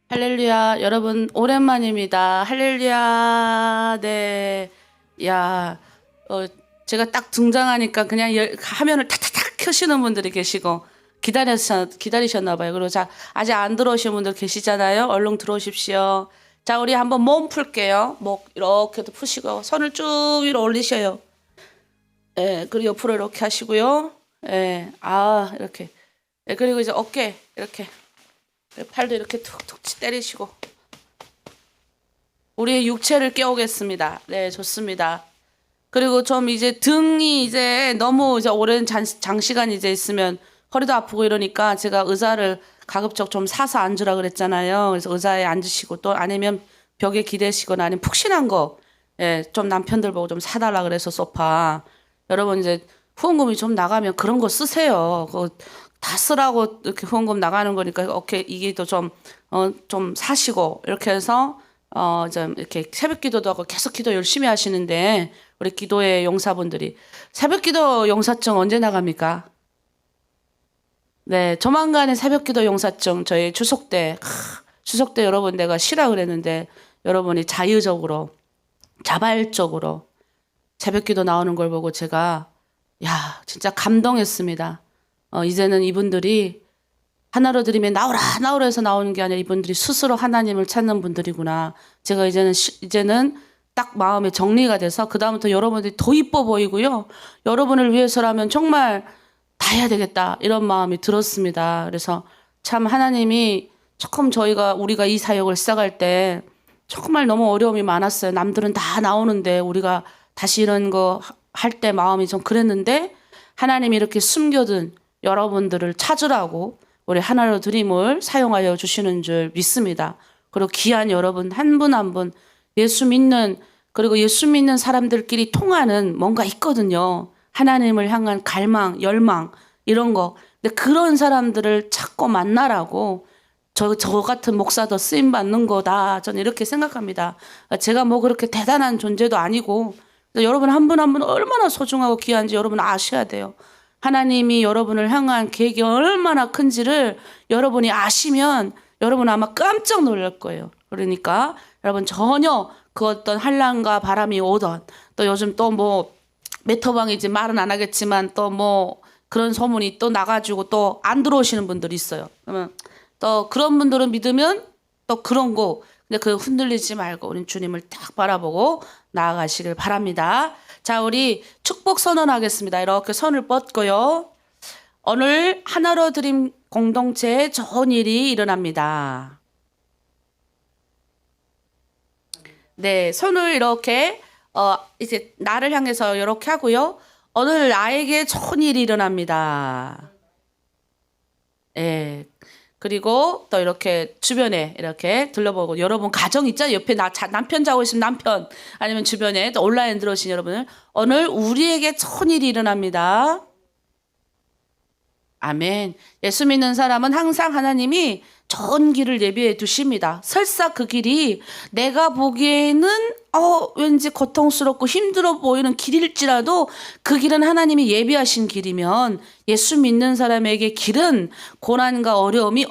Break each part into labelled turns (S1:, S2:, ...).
S1: 할렐루야, 여러분, 오랜만입니다. 할렐루야, 네. 야, 제가 딱 등장하니까 그냥 화면을 탁탁탁 켜시는 분들이 계시고, 기다리셨나봐요. 그리고 자, 아직 안 들어오신 분들 계시잖아요. 얼른 들어오십시오. 자, 우리 한번 몸 풀게요. 목 이렇게도 푸시고, 손을 쭉 위로 올리셔요. 예, 그리고 옆으로 이렇게 하시고요. 예, 이렇게. 예, 그리고 이제 어깨, 이렇게. 팔도 이렇게 툭툭 때리시고 우리의 육체를 깨우겠습니다. 네, 좋습니다. 그리고 좀 이제 등이 이제 너무 이제 오랜 장시간 이제 있으면 허리도 아프고 이러니까 제가 의자를 가급적 좀 사서 앉으라 그랬잖아요. 그래서 의자에 앉으시고 또 아니면 벽에 기대시거나 아니면 푹신한 거, 예, 좀 남편들 보고 좀 사달라 그래서 소파. 여러분 이제 후원금이 좀 나가면 그런 거 쓰세요. 그거 다 쓰라고 이렇게 후원금 나가는 거니까 오케이 이게 또 좀 사시고 이렇게 해서 좀 이렇게 새벽 기도도 하고 계속 기도 열심히 하시는데 우리 기도의 용사분들이 새벽 기도 용사증 언제 나갑니까? 네, 조만간에 새벽 기도 용사증 저희 추석 때 여러분 내가 쉬라 그랬는데 여러분이 자발적으로 새벽 기도 나오는 걸 보고 제가 진짜 감동했습니다. 이제는 이분들이 하나로 드리면 나오라 해서 나오는 게 아니라 이분들이 스스로 하나님을 찾는 분들이구나. 제가 이제는 딱 마음에 정리가 돼서 그다음부터 여러분들이 더 이뻐 보이고요. 여러분을 위해서라면 정말 다 해야 되겠다 이런 마음이 들었습니다. 그래서 참 하나님이 우리가 이 사역을 시작할 때 정말 너무 어려움이 많았어요. 남들은 다 나오는데 우리가 다시 이런 거 할 때 마음이 좀 그랬는데 하나님이 이렇게 숨겨둔 여러분들을 찾으라고 우리 하나로 드림을 사용하여 주시는 줄 믿습니다. 그리고 귀한 여러분 한 분 한 분 그리고 예수 믿는 사람들끼리 통하는 뭔가 있거든요. 하나님을 향한 갈망, 열망 이런 거. 근데 그런 사람들을 찾고 만나라고 저 같은 목사도 쓰임 받는 거다. 저는 이렇게 생각합니다. 제가 뭐 그렇게 대단한 존재도 아니고 여러분 한 분 한 분 얼마나 소중하고 귀한지 여러분 아셔야 돼요. 하나님이 여러분을 향한 계획이 얼마나 큰지를 여러분이 아시면 여러분 아마 깜짝 놀랄 거예요. 그러니까 여러분 전혀 그 어떤 한란과 바람이 오던 또 요즘 또 뭐 메터방이지 말은 안 하겠지만 또 뭐 그런 소문이 또 나가지고 또 안 들어오시는 분들이 있어요. 그러면 또 그런 분들은 믿으면 또 그런 거 근데 그 흔들리지 말고 우리 주님을 딱 바라보고 나아가시길 바랍니다. 자, 우리 축복 선언하겠습니다. 이렇게 손을 뻗고요. 오늘 하나로 드림 공동체에 좋은 일이 일어납니다. 네, 손을 이렇게 이제 나를 향해서 이렇게 하고요. 오늘 나에게 좋은 일이 일어납니다. 네. 그리고 또 이렇게 주변에 이렇게 둘러보고 여러분 가정 있잖아요. 옆에 남편 자고 있으면 남편 아니면 주변에 또 온라인 들어오신 여러분을 오늘 우리에게 좋은 일이 일어납니다. 아멘. 예수 믿는 사람은 항상 하나님이 좋은 길을 예비해 두십니다. 설사 그 길이 내가 보기에는 왠지 고통스럽고 힘들어 보이는 길일지라도 그 길은 하나님이 예비하신 길이면 예수 믿는 사람에게 길은 고난과 어려움이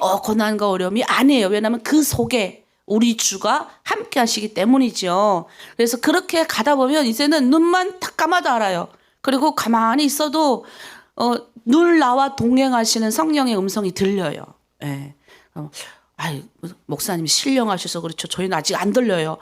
S1: 아니에요. 왜냐하면 그 속에 우리 주가 함께 하시기 때문이죠. 그래서 그렇게 가다 보면 이제는 눈만 딱 감아도 알아요. 그리고 가만히 있어도 늘 나와 동행하시는 성령의 음성이 들려요. 예. 목사님이 신령하셔서 그렇죠. 저희는 아직 안 들려요.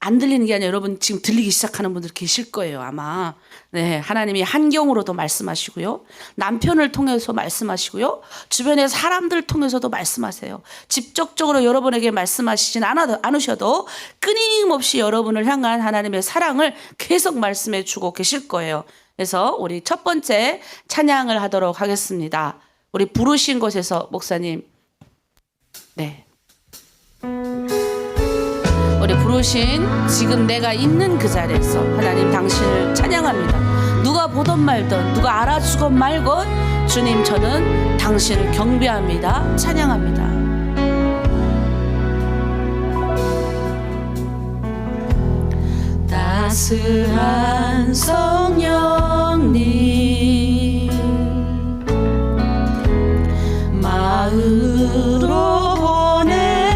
S1: 안 들리는 게 아니라 여러분 지금 들리기 시작하는 분들 계실 거예요, 아마. 네, 하나님이 한경으로도 말씀하시고요. 남편을 통해서 말씀하시고요. 주변의 사람들 통해서도 말씀하세요. 직접적으로 여러분에게 말씀하시진 않으셔도 끊임없이 여러분을 향한 하나님의 사랑을 계속 말씀해 주고 계실 거예요. 그래서 우리 첫 번째 찬양을 하도록 하겠습니다. 우리 부르신 곳에서 목사님 네. 우리 부르신 지금 내가 있는 그 자리에서 하나님 당신을 찬양합니다. 누가 보던 말던 누가 알아주건 말건 주님 저는 당신을 경배합니다. 찬양합니다. 따스한 성령님 마음으로 보내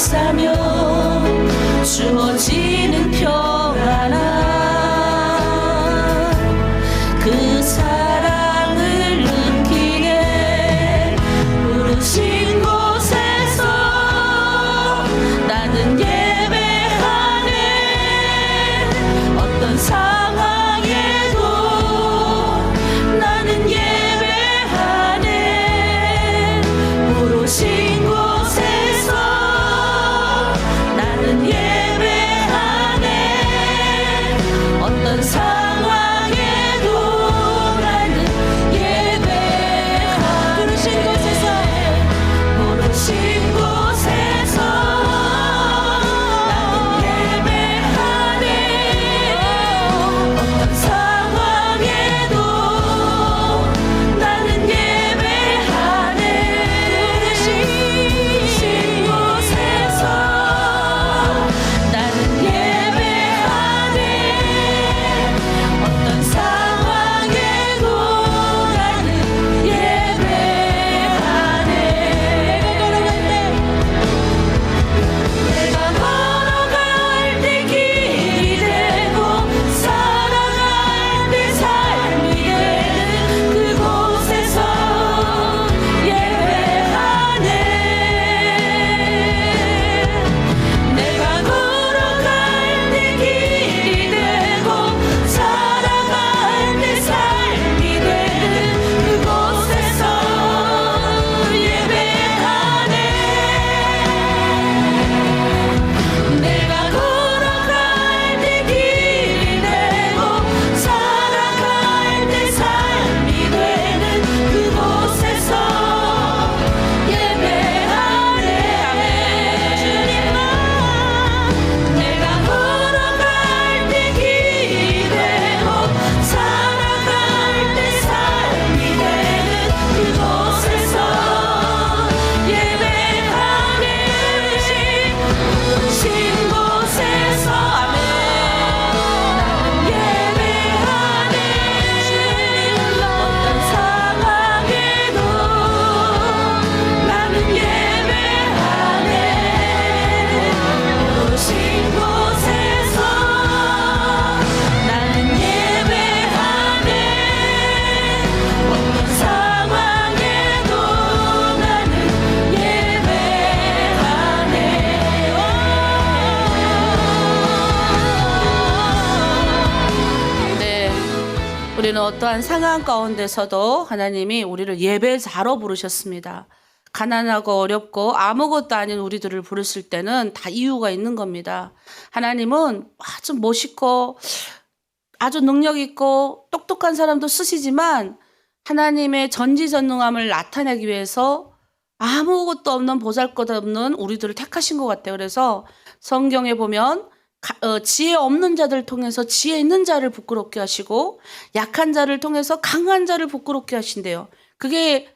S1: 감싸며 주어지는 평안함 그 사랑을 느끼게 부르신 곳에서 나는 예배하네 어떤 상황에도 나는 예배하네 부르신 곳에서 나는 예배하네 어떤 상황에도 나는 예배하네 부르신 곳에서 나는 예배하네 어떤 상황에도 나는 예배하네 부르신 곳에서 나는 예배하네 어떤 상황에도 나는 예배하네 내가 걸어갈 때 길이 되고 살아갈 때 삶이 되는 그곳에서 예배하네 내가 걸어갈 때 길이 되고 살아갈 때 삶이 되는 그곳에서 예배하네 내가 걸어갈 때 길이 되고 살아갈 때 삶이 되는 그곳에서 예배하네 주님아 내가 걸어갈 때 길이 되고 살아갈 때 삶이 되는 그곳에서 예배하네 부르신 곳에서 아멘 나는 예배하네 어떤 상황에도 나는 예배하네 부르신 곳에서 나는 예배하네 어떤 상황에도 나는 예배하네 네, 우리는 어떠한 상황 가운데서도 하나님이 우리를 예배자로 부르셨습니다. 가난하고 어렵고 아무것도 아닌 우리들을 부르실 때는 다 이유가 있는 겁니다. 하나님은 아주 멋있고 아주 능력 있고 똑똑한 사람도 쓰시지만 하나님의 전지전능함을 나타내기 위해서 아무것도 없는 보잘것없는 우리들을 택하신 것 같아요. 그래서 성경에 보면 지혜 없는 자들 통해서 지혜 있는 자를 부끄럽게 하시고 약한 자를 통해서 강한 자를 부끄럽게 하신대요. 그게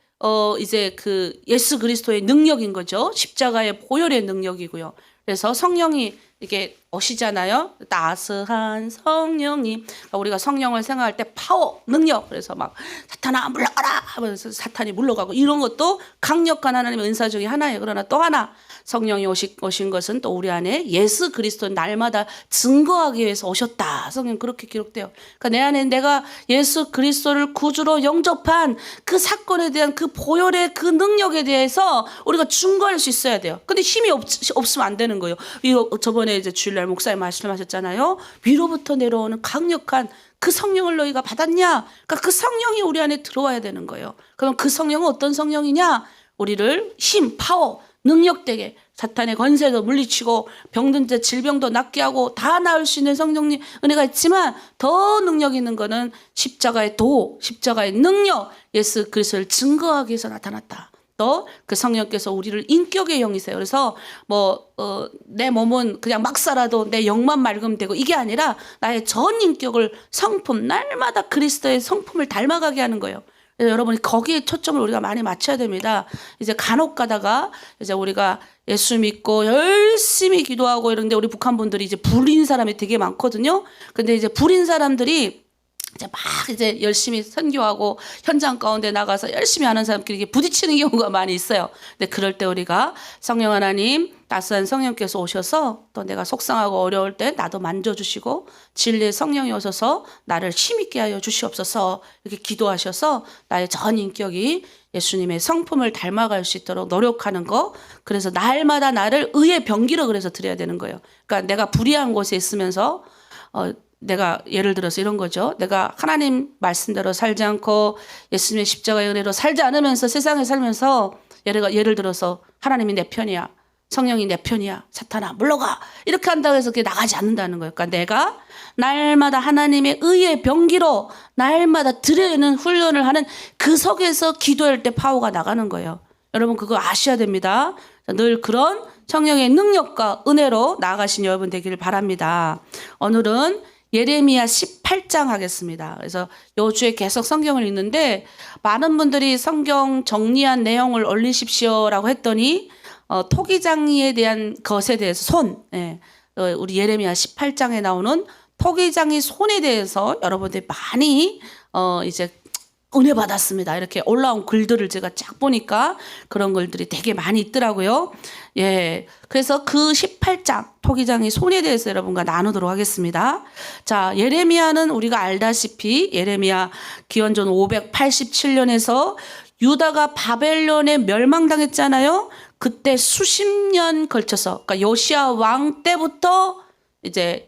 S1: 이제 그 예수 그리스도의 능력인 거죠. 십자가의 보혈의 능력이고요. 그래서 성령이 이게 오시잖아요. 따스한 성령님. 그러니까 우리가 성령을 생각할 때 파워, 능력. 그래서 막 사탄아 물러가라 하면서 사탄이 물러가고 이런 것도 강력한 하나님의 은사 중에 하나예요. 그러나 또 하나 성령이 오신 것은 또 우리 안에 예수 그리스도 날마다 증거하기 위해서 오셨다. 성경 그렇게 기록돼요. 그러니까 내 안에 내가 예수 그리스도를 구주로 영접한 그 사건에 대한 그 보혈의 그 능력에 대해서 우리가 증거할 수 있어야 돼요. 근데 힘이 없으면 안 되는 거예요. 저번에 이제 주일날 목사님 말씀하셨잖아요. 위로부터 내려오는 강력한 그 성령을 너희가 받았냐? 그러니까 그 성령이 우리 안에 들어와야 되는 거예요. 그럼 그 성령은 어떤 성령이냐? 우리를 힘, 파워, 능력되게 사탄의 권세도 물리치고 병든 자 질병도 낫게 하고 다 나을 수 있는 성령님 은혜가 있지만 더 능력 있는 거는 십자가의 십자가의 능력, 예수 그리스도를 증거하기 위해서 나타났다. 또 그 성령께서 우리를 인격의 영이세요. 그래서 내 몸은 그냥 막 살아도 내 영만 맑으면 되고 이게 아니라 나의 전 인격을 성품, 날마다 그리스도의 성품을 닮아가게 하는 거예요. 그래서 여러분이 거기에 초점을 우리가 많이 맞춰야 됩니다. 이제 간혹 가다가 이제 우리가 예수 믿고 열심히 기도하고 이런데 우리 북한 분들이 이제 불인 사람이 되게 많거든요. 근데 이제 불인 사람들이 이제 막 이제 열심히 선교하고 현장 가운데 나가서 열심히 하는 사람끼리 이게 부딪히는 경우가 많이 있어요. 근데 그럴 때 우리가 성령 하나님, 따스한 성령께서 오셔서 또 내가 속상하고 어려울 때 나도 만져주시고 진리의 성령이 오셔서 나를 힘있게 하여 주시옵소서 이렇게 기도하셔서 나의 전 인격이 예수님의 성품을 닮아갈 수 있도록 노력하는 거. 그래서 날마다 나를 의의 병기로 그래서 드려야 되는 거예요. 그러니까 내가 불의한 곳에 있으면서 내가 예를 들어서 이런 거죠. 내가 하나님 말씀대로 살지 않고 예수님의 십자가의 은혜로 살지 않으면서 세상에 살면서 예를 들어서 하나님이 내 편이야. 성령이 내 편이야. 사탄아 물러가. 이렇게 한다고 해서 그게 나가지 않는다는 거예요. 그러니까 내가 날마다 하나님의 의의 병기로 날마다 드려야하는 훈련을 하는 그 속에서 기도할 때 파워가 나가는 거예요. 여러분 그거 아셔야 됩니다. 늘 그런 성령의 능력과 은혜로 나아가신 여러분 되기를 바랍니다. 오늘은 예레미야 18장 하겠습니다. 그래서 요 주에 계속 성경을 읽는데 많은 분들이 성경 정리한 내용을 올리십시오라고 했더니 토기장이에 대한 것에 대해서 우리 예레미야 18장에 나오는 토기장이 손에 대해서 여러분들이 많이 이제 은혜 받았습니다. 이렇게 올라온 글들을 제가 쫙 보니까 그런 글들이 되게 많이 있더라고요. 예. 그래서 그 18장, 토기장의 손에 대해서 여러분과 나누도록 하겠습니다. 자, 예레미야는 우리가 알다시피 예레미야 기원전 587년에서 유다가 바벨론에 멸망당했잖아요. 그때 수십 년 걸쳐서, 그러니까 요시야 왕 때부터 이제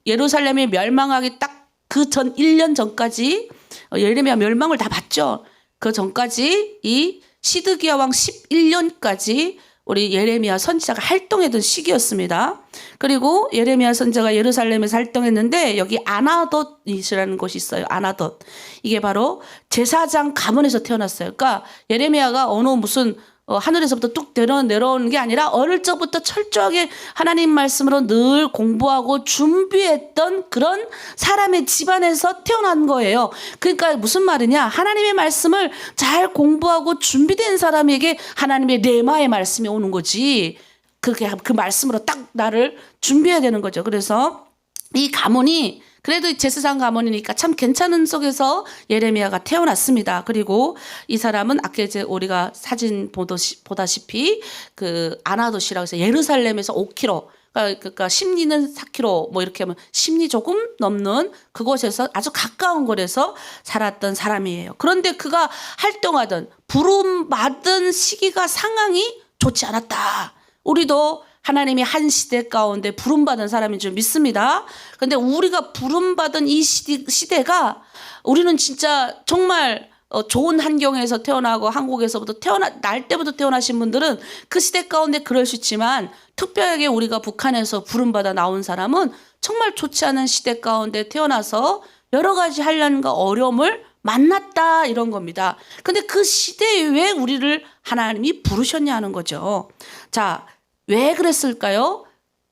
S1: 예루살렘이 멸망하기 딱 그 전 1년 전까지 예레미야 멸망을 다 봤죠. 그 전까지 이 시드기야 왕 11년까지 우리 예레미야 선지자가 활동했던 시기였습니다. 그리고 예레미야 선지자가 예루살렘에서 활동했는데 여기 아나돗이라는 곳이 있어요. 아나돗. 이게 바로 제사장 가문에서 태어났어요. 그러니까 예레미야가 어느 무슨 하늘에서부터 뚝 내려오는 게 아니라 어릴 적부터 철저하게 하나님 말씀으로 늘 공부하고 준비했던 그런 사람의 집안에서 태어난 거예요. 그러니까 무슨 말이냐? 하나님의 말씀을 잘 공부하고 준비된 사람에게 하나님의 레마의 말씀이 오는 거지. 그렇게 그 말씀으로 딱 나를 준비해야 되는 거죠. 그래서 이 가문이 그래도 제사장 가문이니까 참 괜찮은 속에서 예레미야가 태어났습니다. 그리고 이 사람은 아까 이제 우리가 사진 보다시피 그 아나돗이라고 해서 예루살렘에서 5km, 그러니까 심리는 4km 뭐 이렇게 하면 심리 조금 넘는 그곳에서 아주 가까운 곳에서 살았던 사람이에요. 그런데 그가 활동하던 부름받은 시기가 상황이 좋지 않았다. 우리도 하나님이 한 시대 가운데 부름받은 사람인 줄 믿습니다. 그런데 우리가 부름받은 이 시대가 우리는 진짜 정말 좋은 환경에서 태어나고 한국에서부터 날 때부터 태어나신 분들은 그 시대 가운데 그럴 수 있지만 특별하게 우리가 북한에서 부름받아 나온 사람은 정말 좋지 않은 시대 가운데 태어나서 여러 가지 환난과 어려움을 만났다 이런 겁니다. 근데 그 시대에 왜 우리를 하나님이 부르셨냐 하는 거죠. 자, 왜 그랬을까요?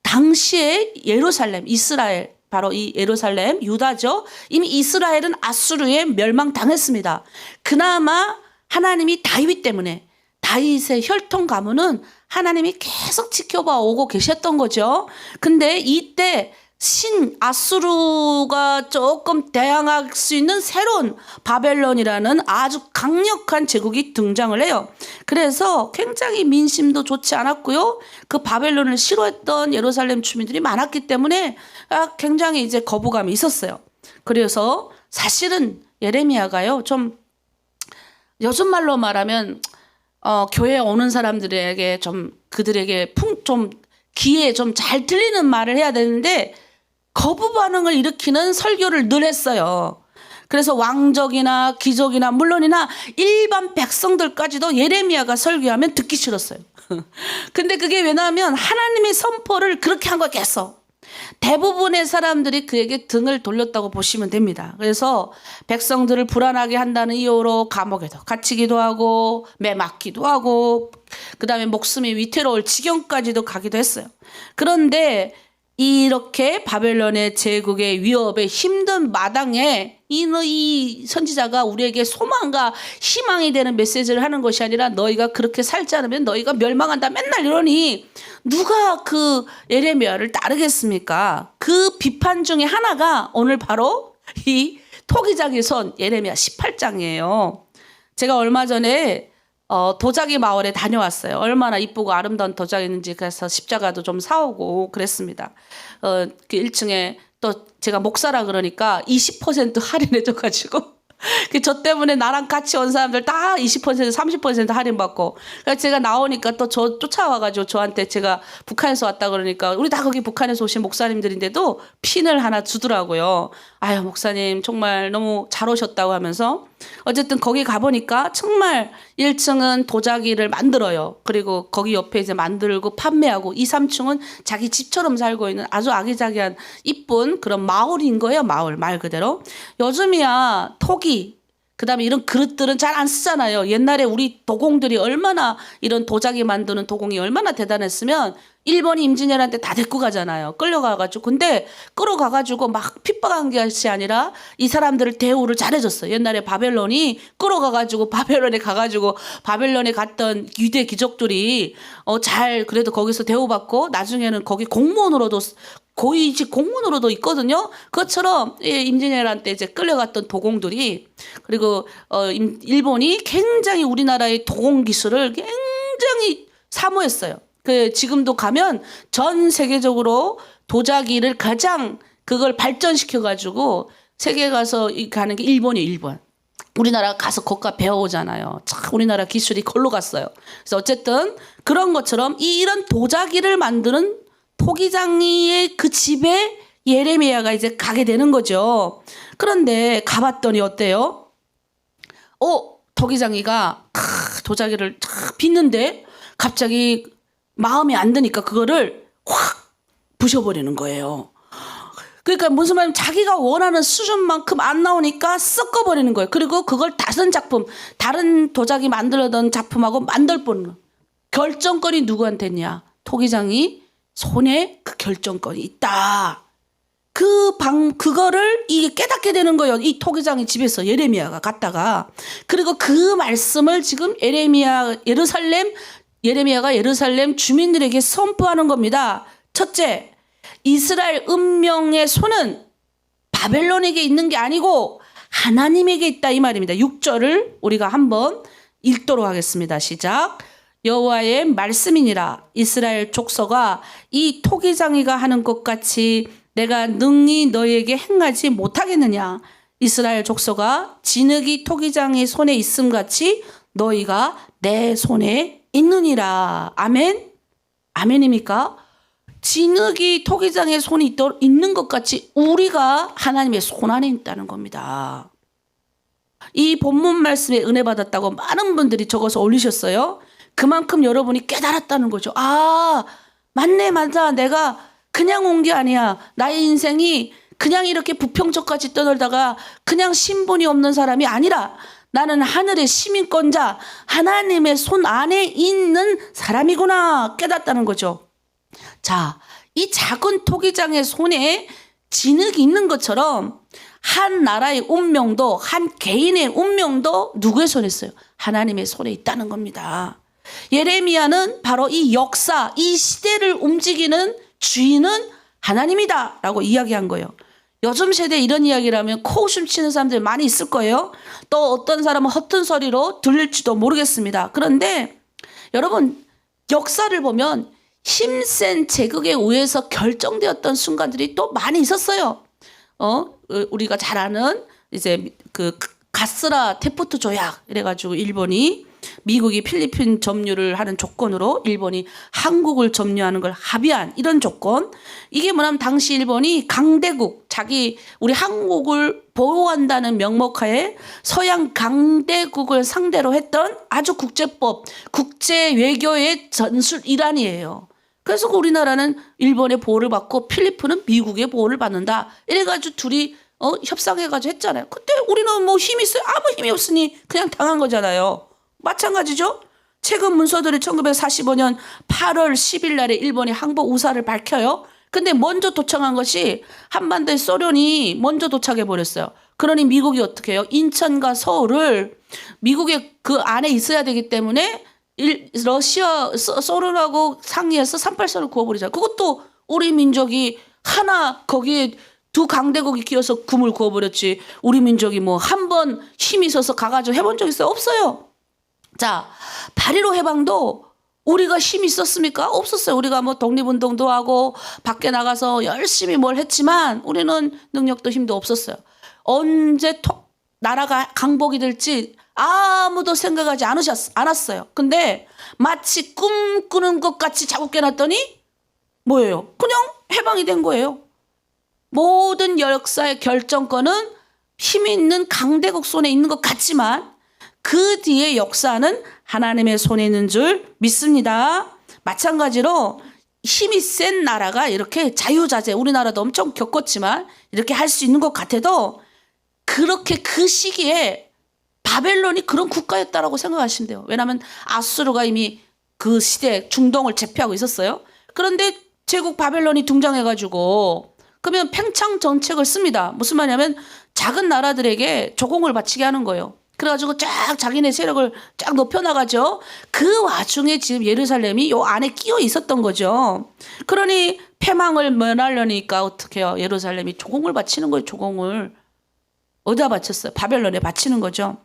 S1: 당시에 예루살렘, 이스라엘, 바로 이 예루살렘, 유다죠. 이미 이스라엘은 아수르에 멸망당했습니다. 그나마 하나님이 다윗 때문에 다윗의 혈통 가문은 하나님이 계속 지켜봐 오고 계셨던 거죠. 근데 이때 아수르가 조금 대항할 수 있는 새로운 바벨론이라는 아주 강력한 제국이 등장을 해요. 그래서 굉장히 민심도 좋지 않았고요. 그 바벨론을 싫어했던 예루살렘 주민들이 많았기 때문에 굉장히 이제 거부감이 있었어요. 그래서 사실은 예레미야가요, 좀 요즘 말로 말하면 교회에 오는 사람들에게 좀 그들에게 좀 귀에 좀 잘 들리는 말을 해야 되는데 거부 반응을 일으키는 설교를 늘 했어요. 그래서 왕족이나 귀족이나 물론이나 일반 백성들까지도 예레미야가 설교하면 듣기 싫었어요. 근데 그게 왜냐하면 하나님의 선포를 그렇게 한 거겠어. 대부분의 사람들이 그에게 등을 돌렸다고 보시면 됩니다. 그래서 백성들을 불안하게 한다는 이유로 감옥에도 갇히기도 하고 매 맞기도 하고 그다음에 목숨이 위태로울 지경까지도 가기도 했어요. 그런데 이렇게 바벨론의 제국의 위협에 힘든 마당에 이 선지자가 우리에게 소망과 희망이 되는 메시지를 하는 것이 아니라 너희가 그렇게 살지 않으면 너희가 멸망한다 맨날 이러니 누가 그 예레미야를 따르겠습니까? 그 비판 중에 하나가 오늘 바로 이 토기장의 손, 예레미야 18장이에요. 제가 얼마 전에 도자기 마을에 다녀왔어요. 얼마나 이쁘고 아름다운 도자기 있는지 그래서 십자가도 좀 사오고 그랬습니다. 그 1층에 또 제가 목사라 그러니까 20% 할인해줘가지고 저 때문에 나랑 같이 온 사람들 다 20% 30% 할인받고 그래서 제가 나오니까 또 저 쫓아와가지고 저한테 제가 북한에서 왔다 그러니까 우리 다 거기 북한에서 오신 목사님들인데도 핀을 하나 주더라고요. 아유 목사님 정말 너무 잘 오셨다고 하면서 어쨌든 거기 가보니까 정말 1층은 도자기를 만들어요. 그리고 거기 옆에 이제 만들고 판매하고 2, 3층은 자기 집처럼 살고 있는 아주 아기자기한 이쁜 그런 마을인 거예요. 마을 말 그대로. 요즘이야 토기 그다음에 이런 그릇들은 잘 안 쓰잖아요. 옛날에 우리 도공들이 얼마나 이런 도자기 만드는 도공이 얼마나 대단했으면 일본이 임진왜란때 다 데리고 가잖아요. 끌려가가지고. 근데 끌어가가지고 막 핍박한 것이 아니라 이 사람들을 대우를 잘해줬어요. 옛날에 바벨론이 끌어가가지고 바벨론에 가가지고 바벨론에 갔던 유대 귀족들이 잘 그래도 거기서 대우받고 나중에는 거기 공무원으로도 고위직 공무원으로도 있거든요. 그것처럼 임진왜란 때 이제 끌려갔던 도공들이 그리고 일본이 굉장히 우리나라의 도공 기술을 굉장히 사모했어요. 그 지금도 가면 전 세계적으로 도자기를 가장 그걸 발전시켜 가지고 세계 가서 가는 게 일본이에요. 일본. 우리나라 가서 거기가 배워오잖아요. 참 우리나라 기술이 걸로 갔어요. 그래서 어쨌든 그런 것처럼 이런 도자기를 만드는 토기장이의 그 집에 예레미야가 이제 가게 되는 거죠. 그런데 가봤더니 어때요? 토기장이가 도자기를 탁 빚는데 갑자기 마음에 안 드니까 그거를 확 부셔버리는 거예요. 그러니까 무슨 말이냐면 자기가 원하는 수준만큼 안 나오니까 섞어버리는 거예요. 그리고 그걸 다른 작품, 다른 도자기 만들던 작품하고 만들어보는 거예요. 결정권이 누구한테 있냐? 토기장이 손에 그 결정권이 있다. 그거를 이게 깨닫게 되는 거예요. 이 토기장이 집에서 예레미야가 갔다가. 그리고 그 말씀을 지금 예레미야가 예루살렘 주민들에게 선포하는 겁니다. 첫째, 이스라엘 운명의 손은 바벨론에게 있는 게 아니고 하나님에게 있다 이 말입니다. 6절을 우리가 한번 읽도록 하겠습니다. 시작. 여호와의 말씀이니라. 이스라엘 족속아 이 토기장이가 하는 것 같이 내가 능히 너희에게 행하지 못하겠느냐. 이스라엘 족속아 진흙이 토기장의 손에 있음 같이 너희가 내 손에 있느니라. 아멘? 아멘입니까? 진흙이 토기장의 손이 있는 것 같이 우리가 하나님의 손 안에 있다는 겁니다. 이 본문 말씀에 은혜 받았다고 많은 분들이 적어서 올리셨어요. 그만큼 여러분이 깨달았다는 거죠. 아, 맞네, 맞아. 내가 그냥 온 게 아니야. 나의 인생이 그냥 이렇게 부평적같이 떠돌다가 그냥 신분이 없는 사람이 아니라 나는 하늘의 시민권자, 하나님의 손 안에 있는 사람이구나 깨닫다는 거죠. 자, 이 작은 토기장의 손에 진흙이 있는 것처럼 한 나라의 운명도 한 개인의 운명도 누구의 손에 있어요? 하나님의 손에 있다는 겁니다. 예레미야는 바로 이 역사, 이 시대를 움직이는 주인은 하나님이다 라고 이야기한 거예요. 요즘 세대에 이런 이야기를 하면 코웃음 치는 사람들 많이 있을 거예요. 또 어떤 사람은 허튼 소리로 들릴지도 모르겠습니다. 그런데 여러분 역사를 보면 힘센 제국에 의해서 결정되었던 순간들이 또 많이 있었어요. 우리가 잘 아는 이제 그 가스라 테프트 조약 이래가지고 일본이 미국이 필리핀 점유를 하는 조건으로 일본이 한국을 점유하는 걸 합의한 이런 조건. 이게 뭐냐면 당시 일본이 강대국, 우리 한국을 보호한다는 명목하에 서양 강대국을 상대로 했던 아주 국제법, 국제 외교의 전술 일환이에요. 그래서 우리나라는 일본의 보호를 받고 필리핀은 미국의 보호를 받는다. 이래가지고 둘이 협상해가지고 했잖아요. 그때 우리는 뭐 힘이 있어요? 아무 힘이 없으니 그냥 당한 거잖아요. 마찬가지죠. 최근 문서들이 1945년 8월 10일 날에 일본이 항복 의사를 밝혀요. 근데 먼저 도착한 것이 한반도의 소련이 먼저 도착해 버렸어요. 그러니 미국이 어떻게 해요? 인천과 서울을 미국의 그 안에 있어야 되기 때문에 소련하고 상의해서 38선을 그어버리잖아요. 그것도 우리 민족이 하나 거기에 두 강대국이 끼어서 금을 구워버렸지. 우리 민족이 뭐 한 번 힘이 있어서 가가지고 해본 적 있어요? 없어요. 자, 8.15 해방도 우리가 힘이 있었습니까? 없었어요. 우리가 뭐 독립운동도 하고 밖에 나가서 열심히 뭘 했지만 우리는 능력도 힘도 없었어요. 언제 나라가 강복이 될지 아무도 생각하지 않았어요. 근데 마치 꿈꾸는 것 같이 자꾸 깨놨더니 뭐예요? 그냥 해방이 된 거예요. 모든 역사의 결정권은 힘 있는 강대국 손에 있는 것 같지만 그 뒤에 역사는 하나님의 손에 있는 줄 믿습니다. 마찬가지로 힘이 센 나라가 이렇게 자유자재, 우리나라도 엄청 겪었지만 이렇게 할 수 있는 것 같아도 그렇게 그 시기에 바벨론이 그런 국가였다라고 생각하시면 돼요. 왜냐하면 아수르가 이미 그 시대에 중동을 제패하고 있었어요. 그런데 제국 바벨론이 등장해가지고 그러면 팽창 정책을 씁니다. 무슨 말이냐면 작은 나라들에게 조공을 바치게 하는 거예요. 그래가지고 쫙 자기네 세력을 쫙 높여나가죠. 그 와중에 지금 예루살렘이 요 안에 끼어 있었던 거죠. 그러니 패망을 면하려니까 어떻게 해요? 예루살렘이 조공을 바치는 거예요. 조공을. 어디다 바쳤어요? 바벨론에 바치는 거죠.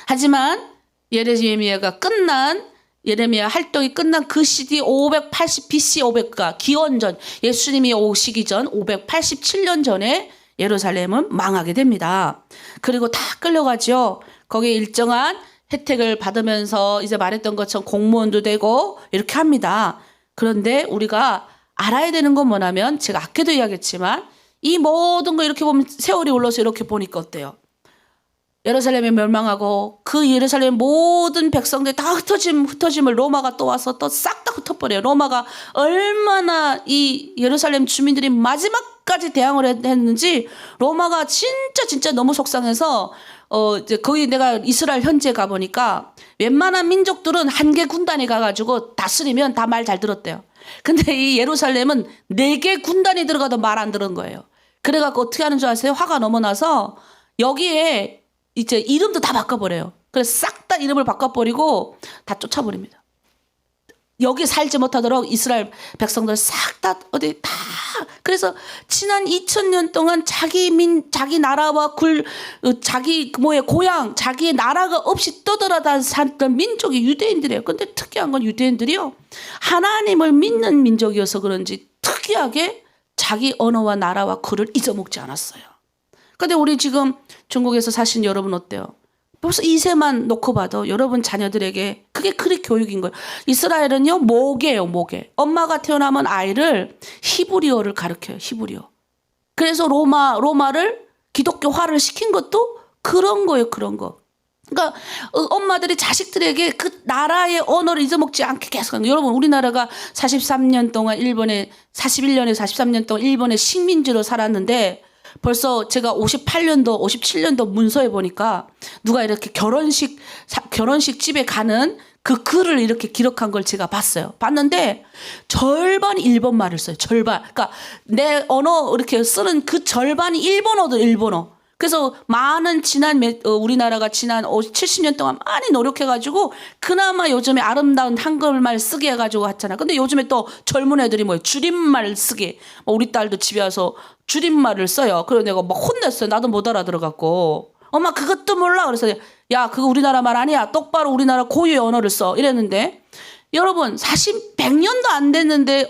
S1: 하지만 예레미야가 끝난 예레미야 활동이 끝난 그 시기 580 BC 500가 기원전 예수님이 오시기 전 587년 전에 예루살렘은 망하게 됩니다. 그리고 다 끌려가죠. 거기에 일정한 혜택을 받으면서 이제 말했던 것처럼 공무원도 되고 이렇게 합니다. 그런데 우리가 알아야 되는 건 뭐냐면 제가 아까도 이야기했지만 이 모든 거 이렇게 보면 세월이 흘러서 이렇게 보니까 어때요? 예루살렘이 멸망하고 그 예루살렘 모든 백성들이 다 흩어짐을 로마가 또 와서 또 싹 다 흩어버려요. 로마가 얼마나 이 예루살렘 주민들이 마지막까지 대항을 했는지 로마가 진짜 너무 속상해서 이제 거기 내가 이스라엘 현지에 가보니까 웬만한 민족들은 한 개 군단이 가가지고 다스리면 다 말 잘 들었대요. 근데 이 예루살렘은 4개 군단이 들어가도 말 안 들은 거예요. 그래갖고 어떻게 하는 줄 아세요? 화가 너무 나서 여기에 이제 이름도 다 바꿔버려요. 그래서 싹 다 이름을 바꿔버리고 다 쫓아버립니다. 여기 살지 못하도록 이스라엘 백성들 싹 다 어디 다 그래서 지난 2000년 동안 자기 나라와 자기 고향 자기 나라가 없이 떠돌아다 살던 민족이 유대인들이에요. 근데 특이한 건 유대인들이요 하나님을 믿는 민족이어서 그런지 특이하게 자기 언어와 나라와 글을 잊어먹지 않았어요. 근데 우리 지금 중국에서 사신 여러분 어때요? 벌써 2세만 놓고 봐도 여러분 자녀들에게 그게 교육인 거예요. 이스라엘은요 모계예요. 모계. 엄마가 태어나면 아이를 히브리어를 가르쳐요. 히브리어. 그래서 로마를 기독교화를 시킨 것도 그런 거예요. 그런 거. 그러니까 엄마들이 자식들에게 그 나라의 언어를 잊어먹지 않게 계속 하는 거예요. 여러분 우리나라가 43년 동안 41년에 43년 동안 일본의 식민지로 살았는데 벌써 제가 57년도 문서에 보니까 누가 이렇게 결혼식 집에 가는 그 글을 이렇게 기록한 걸 제가 봤어요. 봤는데 절반이 일본말을 써요. 절반. 그러니까 내 언어 이렇게 쓰는 그 절반이 일본어. 그래서 많은 우리나라가 지난 70년 동안 많이 노력해가지고 그나마 요즘에 아름다운 한글말 쓰게 해가지고 했잖아. 근데 요즘에 또 젊은 애들이 줄임말 쓰게. 우리 딸도 집에 와서 줄임말을 써요. 그래서 내가 막 혼냈어요. 나도 못 알아들어갖고. 엄마 그것도 몰라. 그래서 야 그거 우리나라 말 아니야. 똑바로 우리나라 고유의 언어를 써. 이랬는데 여러분 100년도 안 됐는데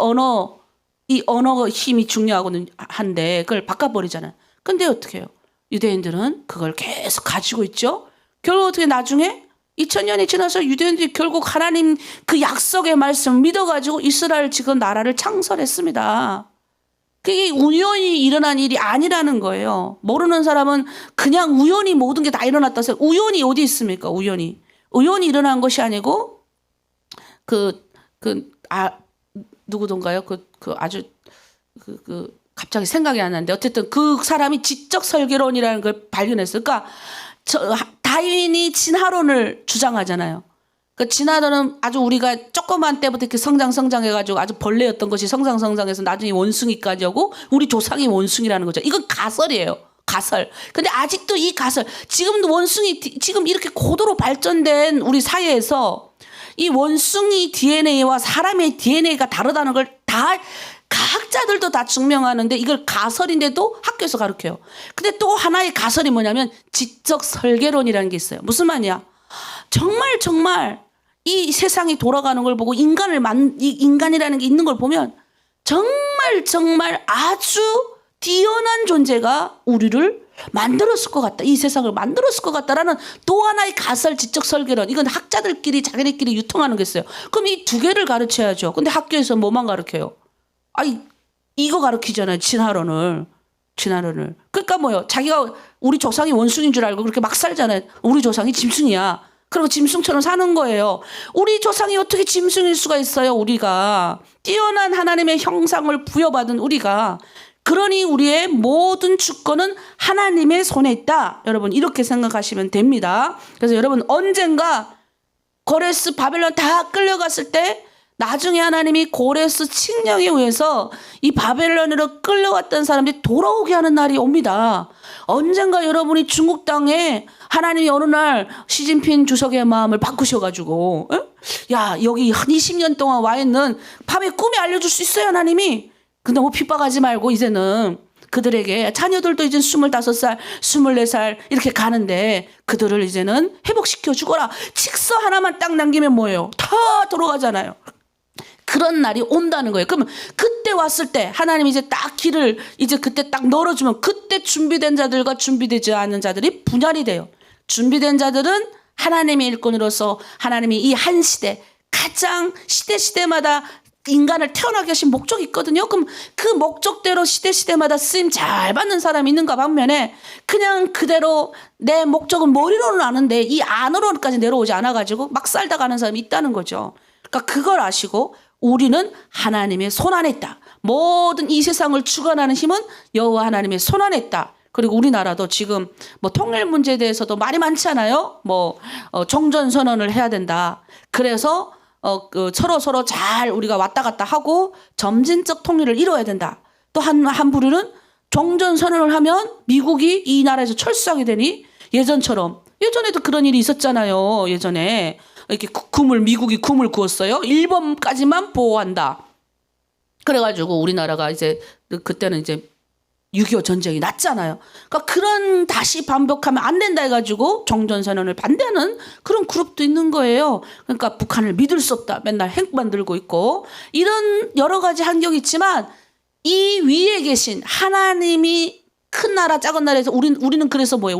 S1: 이 언어가 힘이 중요하고는 한데 그걸 바꿔버리잖아요. 근데 어떻게 해요? 유대인들은 그걸 계속 가지고 있죠. 결국 어떻게 나중에 2000년이 지나서 유대인들이 결국 하나님 그 약속의 말씀을 믿어가지고 이스라엘 지금 나라를 창설했습니다. 그게 우연히 일어난 일이 아니라는 거예요. 모르는 사람은 그냥 우연히 모든 게 다 일어났다 해서 우연이 어디 있습니까? 우연이 일어난 것이 아니고 누구던가요? 아주 갑자기 생각이 안 나는데 어쨌든 그 사람이 지적 설계론이라는 걸 발견했어요. 그러니까 다윈이 진화론을 주장하잖아요. 그러니까 진화론은 아주 우리가 조그만 때부터 이렇게 성장해가지고 아주 벌레였던 것이 성장해서 나중에 원숭이까지 오고 우리 조상이 원숭이라는 거죠. 이건 가설이에요. 가설. 근데 아직도 이 가설 지금도 지금 이렇게 고도로 발전된 우리 사회에서 이 원숭이 DNA와 사람의 DNA가 다르다는 걸 다 학자들도 다 증명하는데 이걸 가설인데도 학교에서 가르쳐요. 근데 또 하나의 가설이 뭐냐면 지적 설계론이라는 게 있어요. 무슨 말이야? 정말 이 세상이 돌아가는 걸 보고 이 인간이라는 게 있는 걸 보면 정말 아주 뛰어난 존재가 우리를 만들었을 것 같다. 이 세상을 만들었을 것 같다라는 또 하나의 가설 지적 설계론. 이건 학자들끼리 자기네끼리 유통하는 게 있어요. 그럼 이 두 개를 가르쳐야죠. 근데 학교에서 뭐만 가르쳐요? 이거 가르치잖아요. 진화론을. 그러니까 뭐요? 자기가 우리 조상이 원숭이인 줄 알고 그렇게 막 살잖아요. 우리 조상이 짐승이야. 그리고 짐승처럼 사는 거예요. 우리 조상이 어떻게 짐승일 수가 있어요? 우리가 뛰어난 하나님의 형상을 부여받은 우리가. 그러니 우리의 모든 주권은 하나님의 손에 있다. 여러분 이렇게 생각하시면 됩니다. 그래서 여러분 언젠가 고레스 바벨론 다 끌려갔을 때 나중에 하나님이 고레스 칙령에 의해서 이 바벨론으로 끌려갔던 사람들이 돌아오게 하는 날이 옵니다. 언젠가 여러분이 중국 땅에 하나님이 어느 날 시진핑 주석의 마음을 바꾸셔가지고 야 여기 한 20년 동안 와 있는 밤에 꿈에 알려줄 수 있어요 하나님이. 근데 뭐 핍박하지 말고 이제는 그들에게 자녀들도 이제 25살, 24살 이렇게 가는데 그들을 이제는 회복시켜 주거라. 칙서 하나만 딱 남기면 뭐예요? 다 돌아가잖아요. 그런 날이 온다는 거예요. 그러면 그때 왔을 때 하나님이 이제 딱 길을 이제 그때 딱 열어주면 그때 준비된 자들과 준비되지 않은 자들이 분열이 돼요. 준비된 자들은 하나님의 일꾼으로서 하나님이 이 한 시대 가장 시대마다 인간을 태어나게 하신 목적이 있거든요. 그럼 그 목적대로 시대마다 쓰임 잘 받는 사람이 있는가 반면에 그냥 그대로 내 목적은 머리로는 아는데 이 안으로까지 내려오지 않아가지고 막 살다 가는 사람이 있다는 거죠. 그러니까 그걸 아시고 우리는 하나님의 손 안에 있다. 모든 이 세상을 주관하는 힘은 여호와 하나님의 손 안에 있다. 그리고 우리나라도 지금 뭐 통일 문제에 대해서도 말이 많잖아요. 종전선언을 해야 된다. 그래서 서로 잘 우리가 왔다 갔다 하고 점진적 통일을 이루어야 된다. 또 한 부류는 종전선언을 하면 미국이 이 나라에서 철수하게 되니 예전에도 그런 일이 있었잖아요. 예전에 이렇게 미국이 굼을 구웠어요. 일본까지만 보호한다. 그래가지고 우리나라가 이제 그때는 이제 6.25 전쟁이 났잖아요. 그러니까 그런 다시 반복하면 안 된다 해가지고 종전선언을 반대하는 그런 그룹도 있는 거예요. 그러니까 북한을 믿을 수 없다. 맨날 핵 만들고 있고 이런 여러 가지 환경이 있지만 이 위에 계신 하나님이 큰 나라 작은 나라에서 우리는 그래서 뭐예요?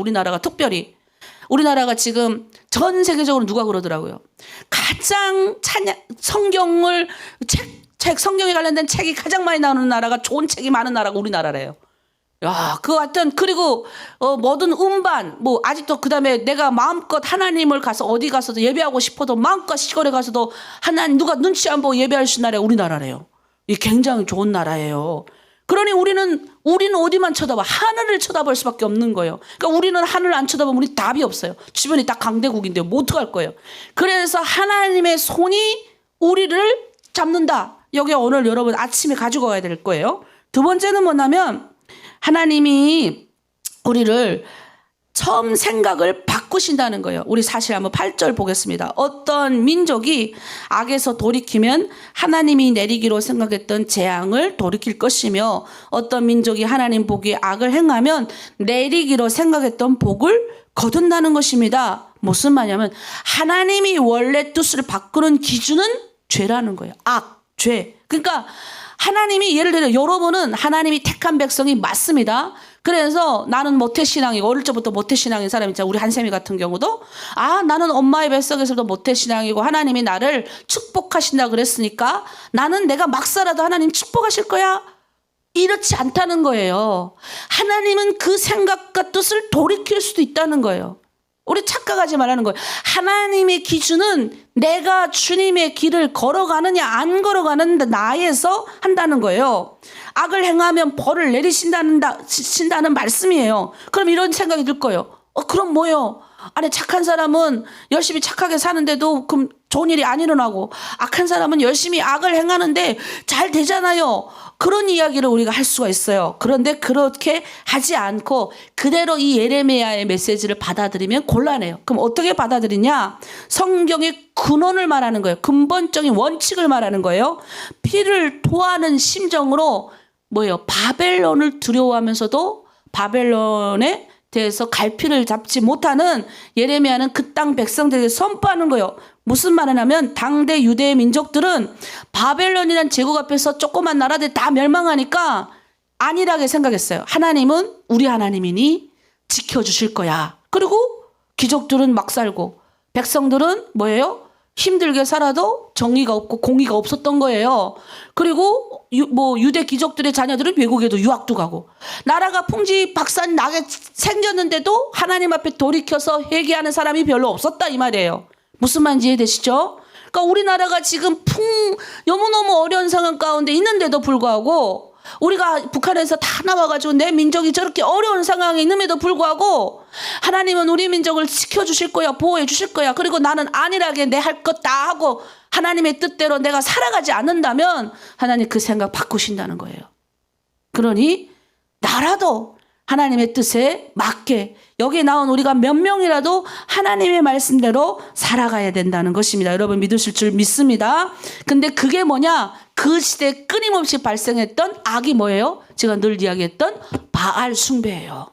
S1: 우리나라가 지금 전 세계적으로 누가 그러더라고요. 가장 성경에 관련된 책이 가장 많이 나오는 나라가 좋은 책이 많은 나라가 우리나라래요. 야, 그리고 모든 음반 아직도 그다음에 내가 마음껏 하나님을 가서 어디 가서도 예배하고 싶어도 마음껏 시골에 가서도 하나님 누가 눈치 안 보고 예배할 수 있는 나라가 우리나라래요. 이 굉장히 좋은 나라예요. 그러니 우리는 어디만 쳐다봐? 하늘을 쳐다볼 수밖에 없는 거예요. 그러니까 우리는 하늘을 안 쳐다보면 우리 답이 없어요. 주변이 다 강대국인데 뭐 어떡할 거예요. 그래서 하나님의 손이 우리를 잡는다. 여기 오늘 여러분 아침에 가지고 가야 될 거예요. 두 번째는 뭐냐면 하나님이 우리를 처음 생각을 바꾸신다는 거예요. 우리 사실 한번 8절 보겠습니다. 어떤 민족이 악에서 돌이키면 하나님이 내리기로 생각했던 재앙을 돌이킬 것이며 어떤 민족이 하나님 보기에 악을 행하면 내리기로 생각했던 복을 거둔다는 것입니다. 무슨 말이냐면 하나님이 원래 뜻을 바꾸는 기준은 죄라는 거예요. 죄. 그러니까 하나님이 예를 들어 여러분은 하나님이 택한 백성이 맞습니다. 그래서 나는 모태신앙이고 어릴 적부터 모태신앙인 사람 있잖아. 우리 한샘이 같은 경우도 나는 엄마의 뱃속에서도 모태신앙이고 하나님이 나를 축복하신다 그랬으니까 나는 내가 막 살아도 하나님 축복하실 거야. 이렇지 않다는 거예요. 하나님은 그 생각과 뜻을 돌이킬 수도 있다는 거예요. 우리 착각하지 말라는 거예요. 하나님의 기준은 내가 주님의 길을 걸어가느냐 안 걸어가는 나에서 한다는 거예요. 악을 행하면 벌을 내리신다는 말씀이에요. 그럼 이런 생각이 들 거예요. 그럼 뭐예요? 아니 착한 사람은 열심히 착하게 사는데도 그럼 좋은 일이 안 일어나고 악한 사람은 열심히 악을 행하는데 잘 되잖아요. 그런 이야기를 우리가 할 수가 있어요. 그런데 그렇게 하지 않고 그대로 이 예레미야의 메시지를 받아들이면 곤란해요. 그럼 어떻게 받아들이냐? 성경의 근원을 말하는 거예요. 근본적인 원칙을 말하는 거예요. 피를 토하는 심정으로 뭐예요? 바벨론을 두려워하면서도 바벨론에 대해서 갈피를 잡지 못하는 예레미야는 그 땅 백성들에게 선포하는 거예요. 무슨 말을 하면 당대 유대의 민족들은 바벨론이라는 제국 앞에서 조그만 나라들 다 멸망하니까 안일하게 생각했어요. 하나님은 우리 하나님이니 지켜주실 거야. 그리고 귀족들은 막 살고 백성들은 뭐예요? 힘들게 살아도 정의가 없고 공의가 없었던 거예요. 그리고 유대 귀족들의 자녀들은 외국에도 유학도 가고 나라가 풍지박산 나게 생겼는데도 하나님 앞에 돌이켜서 회개하는 사람이 별로 없었다 이 말이에요. 무슨 말인지 이해되시죠? 그러니까 우리나라가 지금 너무너무 어려운 상황 가운데 있는데도 불구하고 우리가 북한에서 다 나와가지고 내 민족이 저렇게 어려운 상황에 있음에도 불구하고 하나님은 우리 민족을 지켜주실 거야, 보호해 주실 거야. 그리고 나는 안일하게 내 할 것 다 하고 하나님의 뜻대로 내가 살아가지 않는다면 하나님 그 생각 바꾸신다는 거예요. 그러니 나라도 하나님의 뜻에 맞게 여기에 나온 우리가 몇 명이라도 하나님의 말씀대로 살아가야 된다는 것입니다. 여러분 믿으실 줄 믿습니다. 근데 그게 뭐냐? 그 시대에 끊임없이 발생했던 악이 뭐예요? 제가 늘 이야기했던 바알 숭배예요.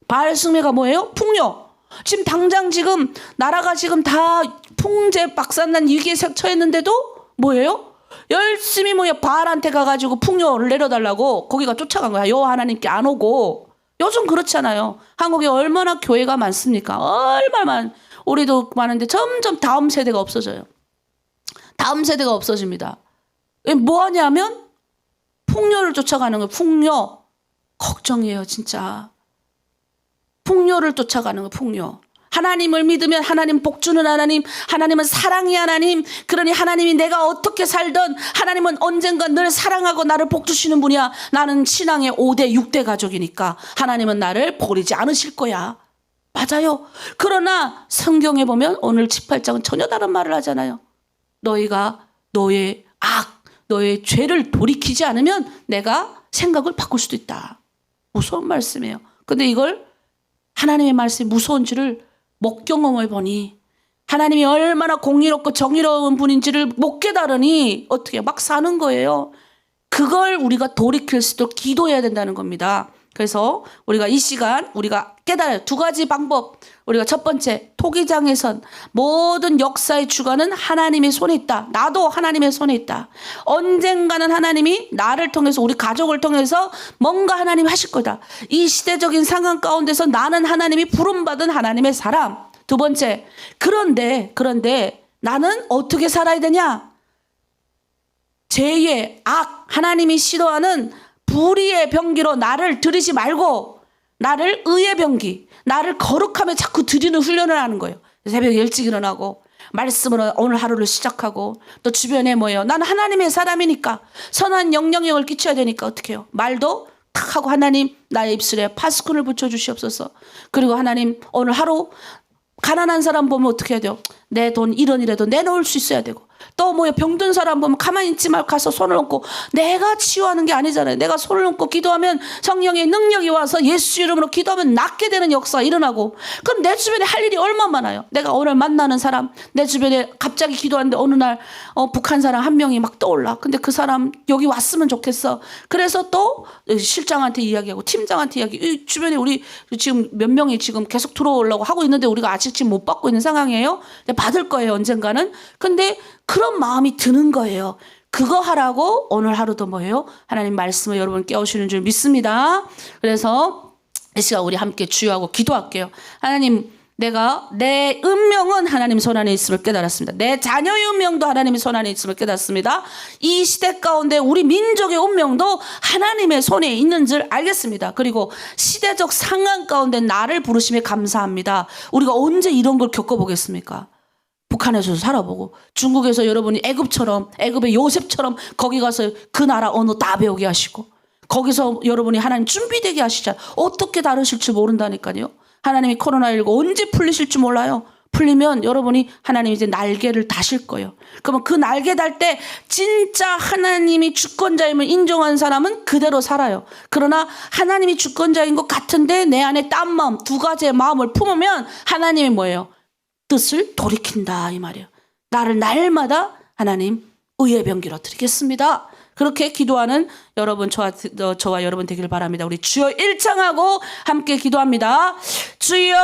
S1: 바알 숭배가 뭐예요? 풍요. 지금 당장 지금 나라가 지금 다 풍제 박산난 위기에 처했는데도 뭐예요? 열심히 바알한테 가가지고 풍요를 내려달라고 거기가 쫓아간 거야. 여호와 하나님께 안 오고. 요즘 그렇잖아요. 한국에 얼마나 교회가 많습니까? 얼마나 우리도 많은데 점점 다음 세대가 없어져요. 다음 세대가 없어집니다. 뭐 하냐면 풍요를 쫓아가는 거예요. 풍요. 걱정이에요, 진짜. 풍요를 쫓아가는 거예요, 풍요. 하나님을 믿으면 하나님 복 주는 하나님, 하나님은 사랑의 하나님. 그러니 하나님이 내가 어떻게 살든 하나님은 언젠가 늘 사랑하고 나를 복 주시는 분이야. 나는 신앙의 5대 6대 가족이니까 하나님은 나를 버리지 않으실 거야. 맞아요. 그러나 성경에 보면 오늘 18장은 전혀 다른 말을 하잖아요. 너희가 너의 악, 너의 죄를 돌이키지 않으면 내가 생각을 바꿀 수도 있다. 무서운 말씀이에요. 근데 이걸 하나님의 말씀이 무서운지를 못 경험해 보니 하나님이 얼마나 공의롭고 정의로운 분인지를 못 깨달으니 어떻게 막 사는 거예요. 그걸 우리가 돌이킬 수 있도록 기도해야 된다는 겁니다. 그래서 우리가 이 시간 우리가 깨달아요. 두 가지 방법. 우리가 첫 번째 토기장에선 모든 역사의 주관은 하나님의 손에 있다. 나도 하나님의 손에 있다. 언젠가는 하나님이 나를 통해서 우리 가족을 통해서 뭔가 하나님이 하실 거다. 이 시대적인 상황 가운데서 나는 하나님이 부름받은 하나님의 사람. 두 번째 그런데 나는 어떻게 살아야 되냐? 죄의 악 하나님이 싫어하는 불의의 병기로 나를 들이지 말고 나를 의의 병기, 나를 거룩함에 자꾸 들이는 훈련을 하는 거예요. 새벽에 일찍 일어나고 말씀으로 오늘 하루를 시작하고 또 주변에 뭐예요? 나는 하나님의 사람이니까 선한 영향력을 끼쳐야 되니까 어떻게 해요? 말도 탁 하고 하나님 나의 입술에 파수꾼을 붙여주시옵소서. 그리고 하나님 오늘 하루 가난한 사람 보면 어떻게 해야 돼요? 내 돈 1원이라도 내놓을 수 있어야 되고 또 병든 사람 보면 가만히 있지 말고 가서 손을 얹고 내가 치유하는 게 아니잖아요. 내가 손을 얹고 기도하면 성령의 능력이 와서 예수 이름으로 기도하면 낫게 되는 역사가 일어나고 그럼 내 주변에 할 일이 얼마나 많아요. 내가 오늘 만나는 사람 내 주변에 갑자기 기도하는데 어느 날 북한 사람 한 명이 막 떠올라. 근데 그 사람 여기 왔으면 좋겠어. 그래서 또 실장한테 이야기하고 팀장한테 이야기 주변에 우리 지금 몇 명이 지금 계속 들어오려고 하고 있는데 우리가 아직 지금 못 받고 있는 상황이에요. 받을 거예요 언젠가는. 근데 그런 마음이 드는 거예요. 그거 하라고 오늘 하루도 뭐예요? 하나님 말씀을 여러분 깨우시는 줄 믿습니다. 그래서 이 시간 우리 함께 주여하고 기도할게요. 하나님 내가 내 운명은 하나님 손 안에 있음을 깨달았습니다. 내 자녀의 운명도 하나님의 손 안에 있음을 깨달았습니다. 이 시대 가운데 우리 민족의 운명도 하나님의 손에 있는 줄 알겠습니다. 그리고 시대적 상황 가운데 나를 부르심에 감사합니다. 우리가 언제 이런 걸 겪어보겠습니까? 북한에서도 살아보고 중국에서 여러분이 애굽의 요셉처럼 거기 가서 그 나라 언어 다 배우게 하시고 거기서 여러분이 하나님 준비되게 하시잖아요. 어떻게 다루실 줄 모른다니까요. 하나님이 코로나19 언제 풀리실 줄 몰라요. 풀리면 여러분이 하나님 이제 날개를 다실 거예요. 그러면 그 날개 달 때 진짜 하나님이 주권자임을 인정한 사람은 그대로 살아요. 그러나 하나님이 주권자인 것 같은데 내 안에 딴 마음, 두 가지의 마음을 품으면 하나님이 뭐예요? 뜻을 돌이킨다 이 말이에요. 나를 날마다 하나님 의의 병기로 드리겠습니다. 그렇게 기도하는 여러분, 저와 여러분 되기를 바랍니다. 우리 주여 일창하고 함께 기도합니다. 주여!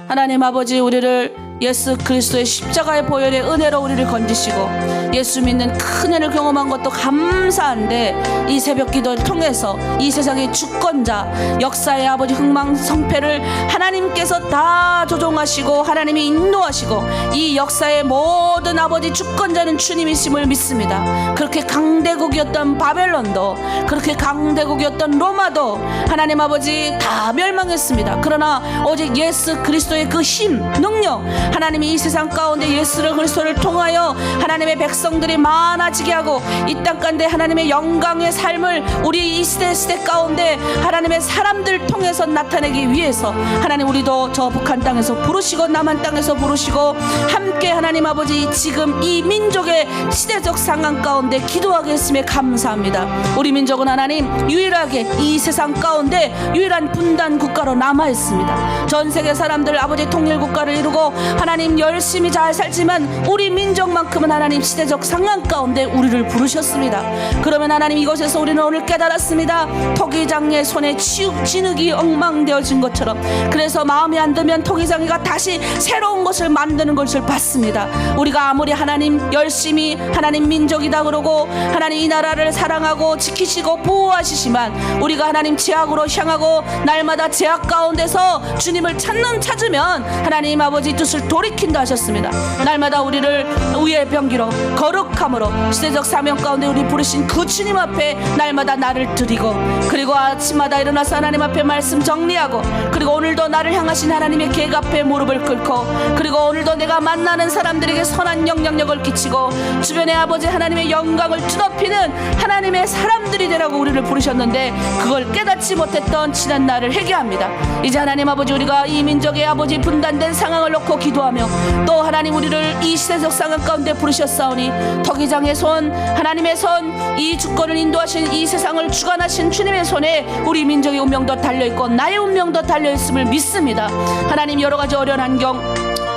S1: 하나님 아버지, 우리를 예수 그리스도의 십자가의 보혈의 은혜로 우리를 건지시고 예수 믿는 큰 은혜를 경험한 것도 감사한데, 이 새벽 기도를 통해서 이 세상의 주권자, 역사의 아버지 흥망성패를 하나님께서 다 조종하시고 하나님이 인도하시고 이 역사의 모든 아버지 주권자는 주님이심을 믿습니다. 그렇게 강대국이었던 바벨론도, 그렇게 강대국이었던 로마도 하나님 아버지 다 멸망했습니다. 그러나 오직 예수 그리스도의 그 힘, 능력, 하나님이 이 세상 가운데 예수 그리스도를 통하여 하나님의 백성들이 많아지게 하고 이 땅 가운데 하나님의 영광의 삶을 우리 이 시대 가운데 하나님의 사람들 통해서 나타내기 위해서 하나님, 우리도 저 북한 땅에서 부르시고 남한 땅에서 부르시고 함께 하나님 아버지 지금 이 민족의 시대적 상황 가운데 기도하게 했음에 감사합니다. 우리 민족은 하나님 유일하게 이 세상 가운데 유일한 분단 국가로 남아 있습니다. 전 세계 사람들 아버지 통일 국가를 이루고 하나님 열심히 잘 살지만 우리 민족만큼은 하나님 시대적 상황 가운데 우리를 부르셨습니다. 그러면 하나님, 이곳에서 우리는 오늘 깨달았습니다. 토기장의 손에 진흙이 엉망되어진 것처럼, 그래서 마음에 안 들면 토기장이가 다시 새로운 것을 만드는 것을 봤습니다. 우리가 아무리 하나님 열심히 하나님 민족이다 그러고 하나님 이 나라를 사랑하고 지키시고 보호하시지만 우리가 하나님 제약으로 향하고 날마다 제약 가운데서 주님을 찾으면 하나님 아버지 뜻을 돌이킨다 하셨습니다. 날마다 우리를 의의 병기로 거룩함으로 시대적 사명 가운데 우리 부르신 그 주님 앞에 날마다 나를 드리고, 그리고 아침마다 일어나서 하나님 앞에 말씀 정리하고, 그리고 오늘도 나를 향하신 하나님의 계획 앞에 무릎을 꿇고, 그리고 오늘도 내가 만나는 사람들에게 선한 영향력을 끼치고 주변의 아버지 하나님의 영광을 드높이는 하나님의 사람들이 되라고 우리를 부르셨는데, 그걸 깨닫지 못했던 지난 날을 회개합니다. 이제 하나님 아버지, 우리가 이 민족의 아버지 분단된 상황을 놓고 기도하며 또 하나님 우리를 이 시대적 상황 가운데 부르셨사오니 토기장의 손, 하나님의 손, 이 주권을 인도하신 이 세상을 주관하신 주님의 손에 우리 민족의 운명도 달려있고 나의 운명도 달려있음을 믿습니다. 하나님, 여러가지 어려운 환경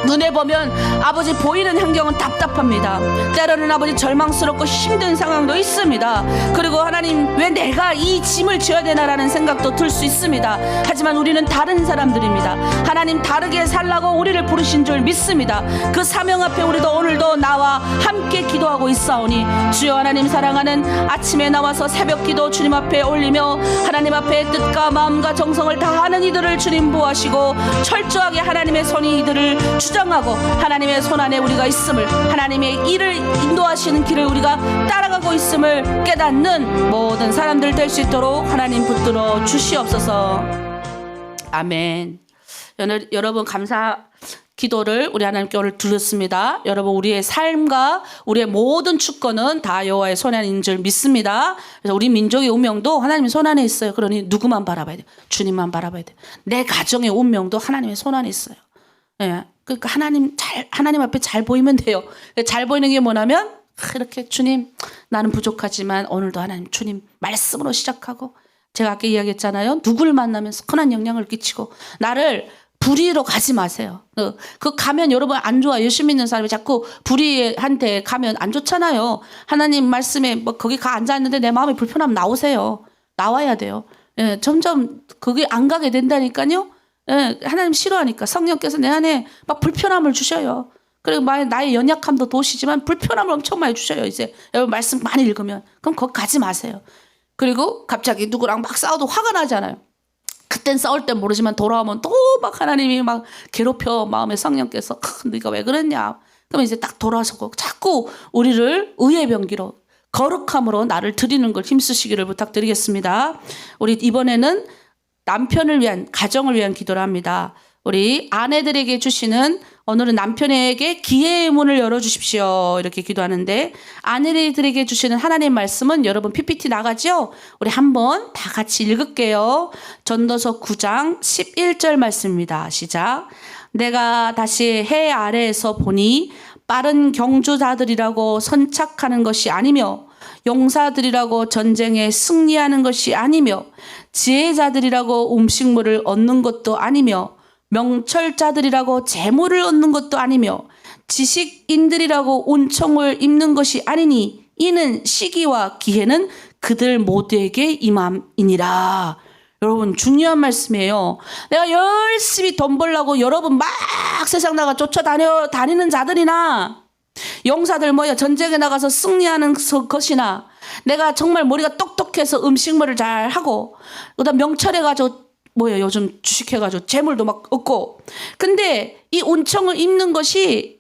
S1: 눈에 보면 아버지 보이는 환경은 답답합니다. 때로는 아버지 절망스럽고 힘든 상황도 있습니다. 그리고 하나님, 왜 내가 이 짐을 져야 되나라는 생각도 들 수 있습니다. 하지만 우리는 다른 사람들입니다. 하나님, 다르게 살라고 우리를 부르신 줄 믿습니다. 그 사명 앞에 우리도 오늘도 나와 함께 기도하고 있사오니 주여 하나님, 사랑하는 아침에 나와서 새벽 기도 주님 앞에 올리며 하나님 앞에 뜻과 마음과 정성을 다하는 이들을 주님 보호하시고 철저하게 하나님의 손이 이들을 주장하고 하나님의 손 안에 우리가 있음을, 하나님의 일을 인도하시는 길을 우리가 따라가고 있음을 깨닫는 모든 사람들 될 수 있도록 하나님 붙들어 주시옵소서. 아멘. 여러분, 감사 기도를 우리 하나님께 오늘 드렸습니다. 여러분, 우리의 삶과 우리의 모든 주권은 다 여호와의 손 안에 있는 줄 믿습니다. 그래서 우리 민족의 운명도 하나님의 손 안에 있어요. 그러니 누구만 바라봐야 돼요? 주님만 바라봐야 돼요. 내 가정의 운명도 하나님의 손 안에 있어요. 예. 그러니까 하나님 앞에 잘 보이면 돼요. 잘 보이는 게 뭐냐면, 이렇게 주님, 나는 부족하지만 오늘도 하나님 주님 말씀으로 시작하고, 제가 아까 이야기했잖아요. 누구를 만나면 선한 영향을 끼치고, 나를 불의로 가지 마세요. 그 가면 여러분 안 좋아. 예수 믿는 사람이 자꾸 불의한테 가면 안 좋잖아요. 하나님 말씀에 뭐 거기 가 앉아있는데 내 마음이 불편하면 나오세요. 나와야 돼요. 예, 점점 거기 안 가게 된다니까요. 예, 하나님 싫어하니까 성령께서 내 안에 막 불편함을 주셔요. 그리고 나의 연약함도 도시지만 불편함을 엄청 많이 주셔요. 이제 여러분 말씀 많이 읽으면. 그럼 거기 가지 마세요. 그리고 갑자기 누구랑 막 싸워도 화가 나잖아요. 그땐 싸울 땐 모르지만 돌아오면 또 막 하나님이 막 괴롭혀. 마음에 성령께서 네가 왜 그랬냐. 그러면 이제 딱 돌아서고 자꾸 우리를 의의 병기로 거룩함으로 나를 드리는 걸 힘쓰시기를 부탁드리겠습니다. 우리 이번에는 남편을 위한, 가정을 위한 기도를 합니다. 우리 아내들에게 주시는, 오늘은 남편에게 기회의 문을 열어주십시오. 이렇게 기도하는데, 아내들에게 주시는 하나님 말씀은 여러분 PPT 나가죠? 우리 한번 다 같이 읽을게요. 전도서 9장 11절 말씀입니다. 시작. 내가 다시 해 아래에서 보니 빠른 경주자들이라고 선착하는 것이 아니며 용사들이라고 전쟁에 승리하는 것이 아니며 지혜자들이라고 음식물을 얻는 것도 아니며 명철자들이라고 재물을 얻는 것도 아니며 지식인들이라고 은총을 입는 것이 아니니 이는 시기와 기회는 그들 모두에게 임함이니라. 여러분 중요한 말씀이에요. 내가 열심히 돈 벌려고 여러분 막 세상 나가 쫓아다니는 자들이나 용사들 전쟁에 나가서 승리하는 것이나 내가 정말 머리가 똑똑해서 음식물을 잘 하고 그다음 명철해가지고 요즘 주식해가지고 재물도 막 얻고 근데 이 은총을 입는 것이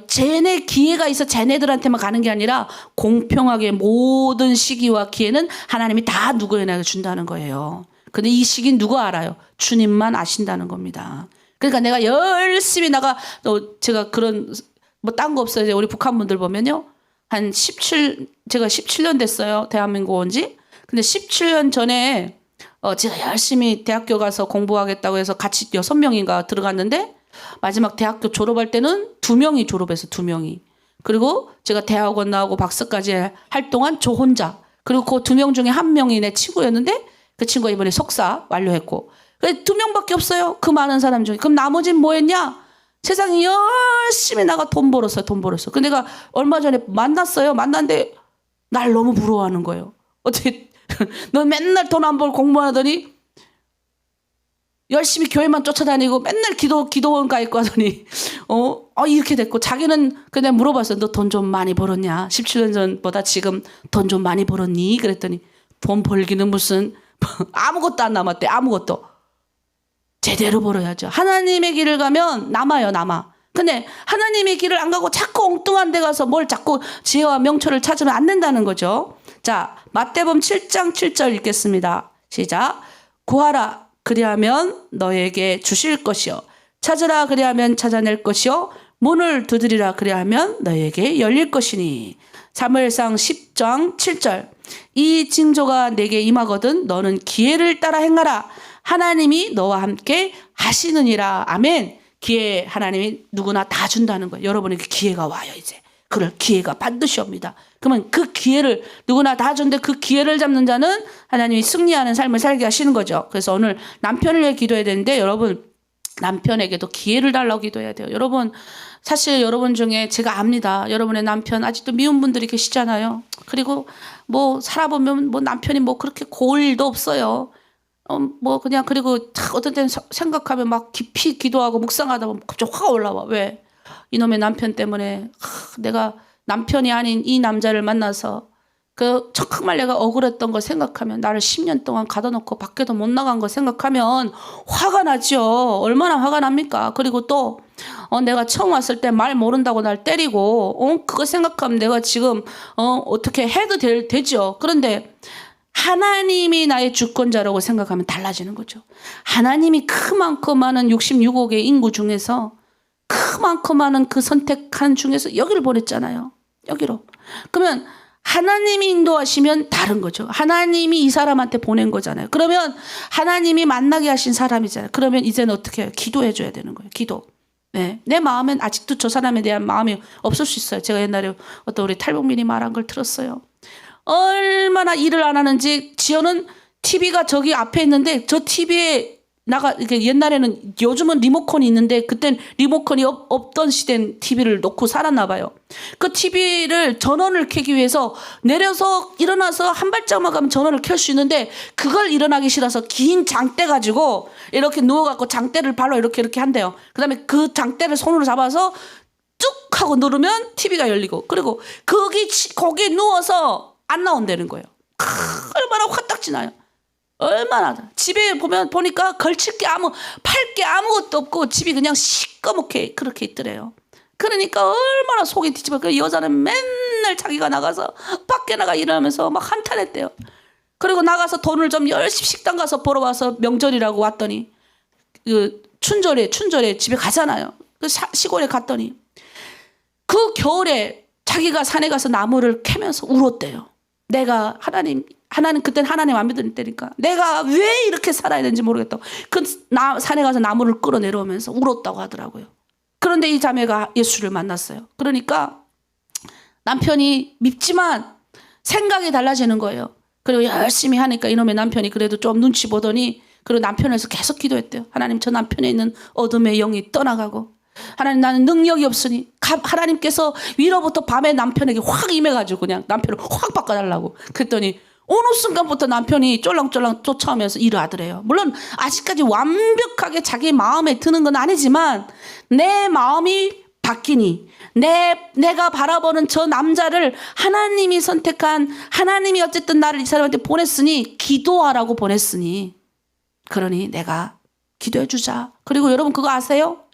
S1: 쟤네 기회가 있어 쟤네들한테만 가는 게 아니라 공평하게 모든 시기와 기회는 하나님이 다 누구에게 준다는 거예요. 근데 이 시기는 누가 알아요? 주님만 아신다는 겁니다. 그러니까 내가 열심히 제가 그런 딴 거 없어요. 우리 북한 분들 보면요. 제가 17년 됐어요. 대한민국 온 지. 근데 17년 전에 제가 열심히 대학교 가서 공부하겠다고 해서 같이 6명인가 들어갔는데 마지막 대학교 졸업할 때는 2명이 졸업해서 2명이. 그리고 제가 대학원 나오고 박사까지 할 동안 저 혼자. 그리고 그 2명 중에 1명이 내 친구였는데 그 친구가 이번에 석사 완료했고. 2명밖에 없어요. 그 많은 사람 중에. 그럼 나머지는 뭐 했냐? 세상에 열심히 나가 돈 벌었어요. 근데 내가 얼마 전에 만났어요. 만났는데 날 너무 부러워하는 거예요. 어떻게 너 맨날 돈 안 벌고 공부만 하더니 열심히 교회만 쫓아다니고 맨날 기도원 가 있고 하더니 이렇게 됐고 자기는 그냥 물어봤어요. 너 돈 좀 많이 벌었냐? 17년 전보다 지금 돈 좀 많이 벌었니? 그랬더니 돈 벌기는 무슨 아무것도 안 남았대. 아무것도. 제대로 벌어야죠. 하나님의 길을 가면 남아. 근데 하나님의 길을 안 가고 자꾸 엉뚱한 데 가서 뭘 자꾸 지혜와 명철을 찾으면 안 된다는 거죠. 자, 마태복음 7장 7절 읽겠습니다. 시작. 구하라 그리하면 너에게 주실 것이요 찾으라 그리하면 찾아낼 것이요 문을 두드리라 그리하면 너에게 열릴 것이니. 사무엘상 10장 7절. 이 징조가 내게 임하거든 너는 기회를 따라 행하라. 하나님이 너와 함께 하시느니라. 아멘. 기회 하나님이 누구나 다 준다는 거예요. 여러분에게 기회가 와요 이제. 그럴 기회가 반드시 옵니다. 그러면 그 기회를 누구나 다 주는데 그 기회를 잡는 자는 하나님이 승리하는 삶을 살게 하시는 거죠. 그래서 오늘 남편을 위해 기도해야 되는데 여러분 남편에게도 기회를 달라고 기도해야 돼요. 여러분 사실 여러분 중에 제가 압니다. 여러분의 남편 아직도 미운 분들이 계시잖아요. 그리고 살아보면 남편이 그렇게 고울 일도 없어요. 그냥 그리고 어떤 때는 생각하면 막 깊이 기도하고 묵상하다 보면 갑자기 화가 올라와. 왜? 이놈의 남편 때문에 내가 남편이 아닌 이 남자를 만나서 정말 내가 억울했던 걸 생각하면 나를 10년 동안 가둬놓고 밖에도 못 나간 걸 생각하면 화가 나죠. 얼마나 화가 납니까? 그리고 또 내가 처음 왔을 때 말 모른다고 날 때리고 그거 생각하면 내가 지금 어떻게 해도 되죠. 그런데 하나님이 나의 주권자라고 생각하면 달라지는 거죠. 하나님이 크만큼 많은 66억의 인구 중에서 크만큼 많은 그 선택한 중에서 여기를 보냈잖아요. 여기로. 그러면 하나님이 인도하시면 다른 거죠. 하나님이 이 사람한테 보낸 거잖아요. 그러면 하나님이 만나게 하신 사람이잖아요. 그러면 이제는 어떻게 해요? 기도해 줘야 되는 거예요. 기도. 네. 내 마음엔 아직도 저 사람에 대한 마음이 없을 수 있어요. 제가 옛날에 어떤 우리 탈북민이 말한 걸 들었어요. 얼마나 일을 안 하는지 지연은 TV가 저기 앞에 있는데 저 TV에 옛날에는 요즘은 리모컨이 있는데 그땐 리모컨이 없던 시대엔 TV를 놓고 살았나 봐요. 그 TV를 전원을 켜기 위해서 내려서 일어나서 한 발짝만 가면 전원을 켤 수 있는데 그걸 일어나기 싫어서 긴 장대 가지고 이렇게 누워갖고 장대를 발로 이렇게 한대요. 그 다음에 그 장대를 손으로 잡아서 쭉 하고 누르면 TV가 열리고 그리고 거기에 누워서 안 나온다는 거예요. 얼마나 화딱지 나요. 얼마나. 집에 보니까 걸칠 게 팔 게 아무것도 없고 집이 그냥 시꺼멓게 그렇게 있더래요. 그러니까 얼마나 속이 뒤집어. 그 여자는 맨날 자기가 나가서 밖에 나가 일하면서 막 한탄했대요. 그리고 나가서 돈을 좀 열심히 식당 가서 벌어와서 명절이라고 왔더니 춘절에 집에 가잖아요. 시골에 갔더니 그 겨울에 자기가 산에 가서 나무를 캐면서 울었대요. 내가 하나님 하나님, 그땐 하나님 안 믿을 때니까 내가 왜 이렇게 살아야 되는지 모르겠다고 산에 가서 나무를 끌어 내려오면서 울었다고 하더라고요. 그런데 이 자매가 예수를 만났어요. 그러니까 남편이 밉지만 생각이 달라지는 거예요. 그리고 열심히 하니까 이놈의 남편이 그래도 좀 눈치 보더니, 그리고 남편에서 계속 기도했대요. 하나님, 저 남편에 있는 어둠의 영이 떠나가고, 하나님, 나는 능력이 없으니 하나님께서 위로부터 밤에 남편에게 확 임해가지고 그냥 남편을 확 바꿔달라고. 그랬더니 어느 순간부터 남편이 쫄랑쫄랑 쫓아오면서 일을 하더래요. 물론 아직까지 완벽하게 자기 마음에 드는 건 아니지만 내 마음이 바뀌니, 내가 바라보는 저 남자를 하나님이 선택한, 하나님이 어쨌든 나를 이 사람한테 보냈으니, 기도하라고 보냈으니, 그러니 내가 기도해 주자. 그리고 여러분 그거 아세요?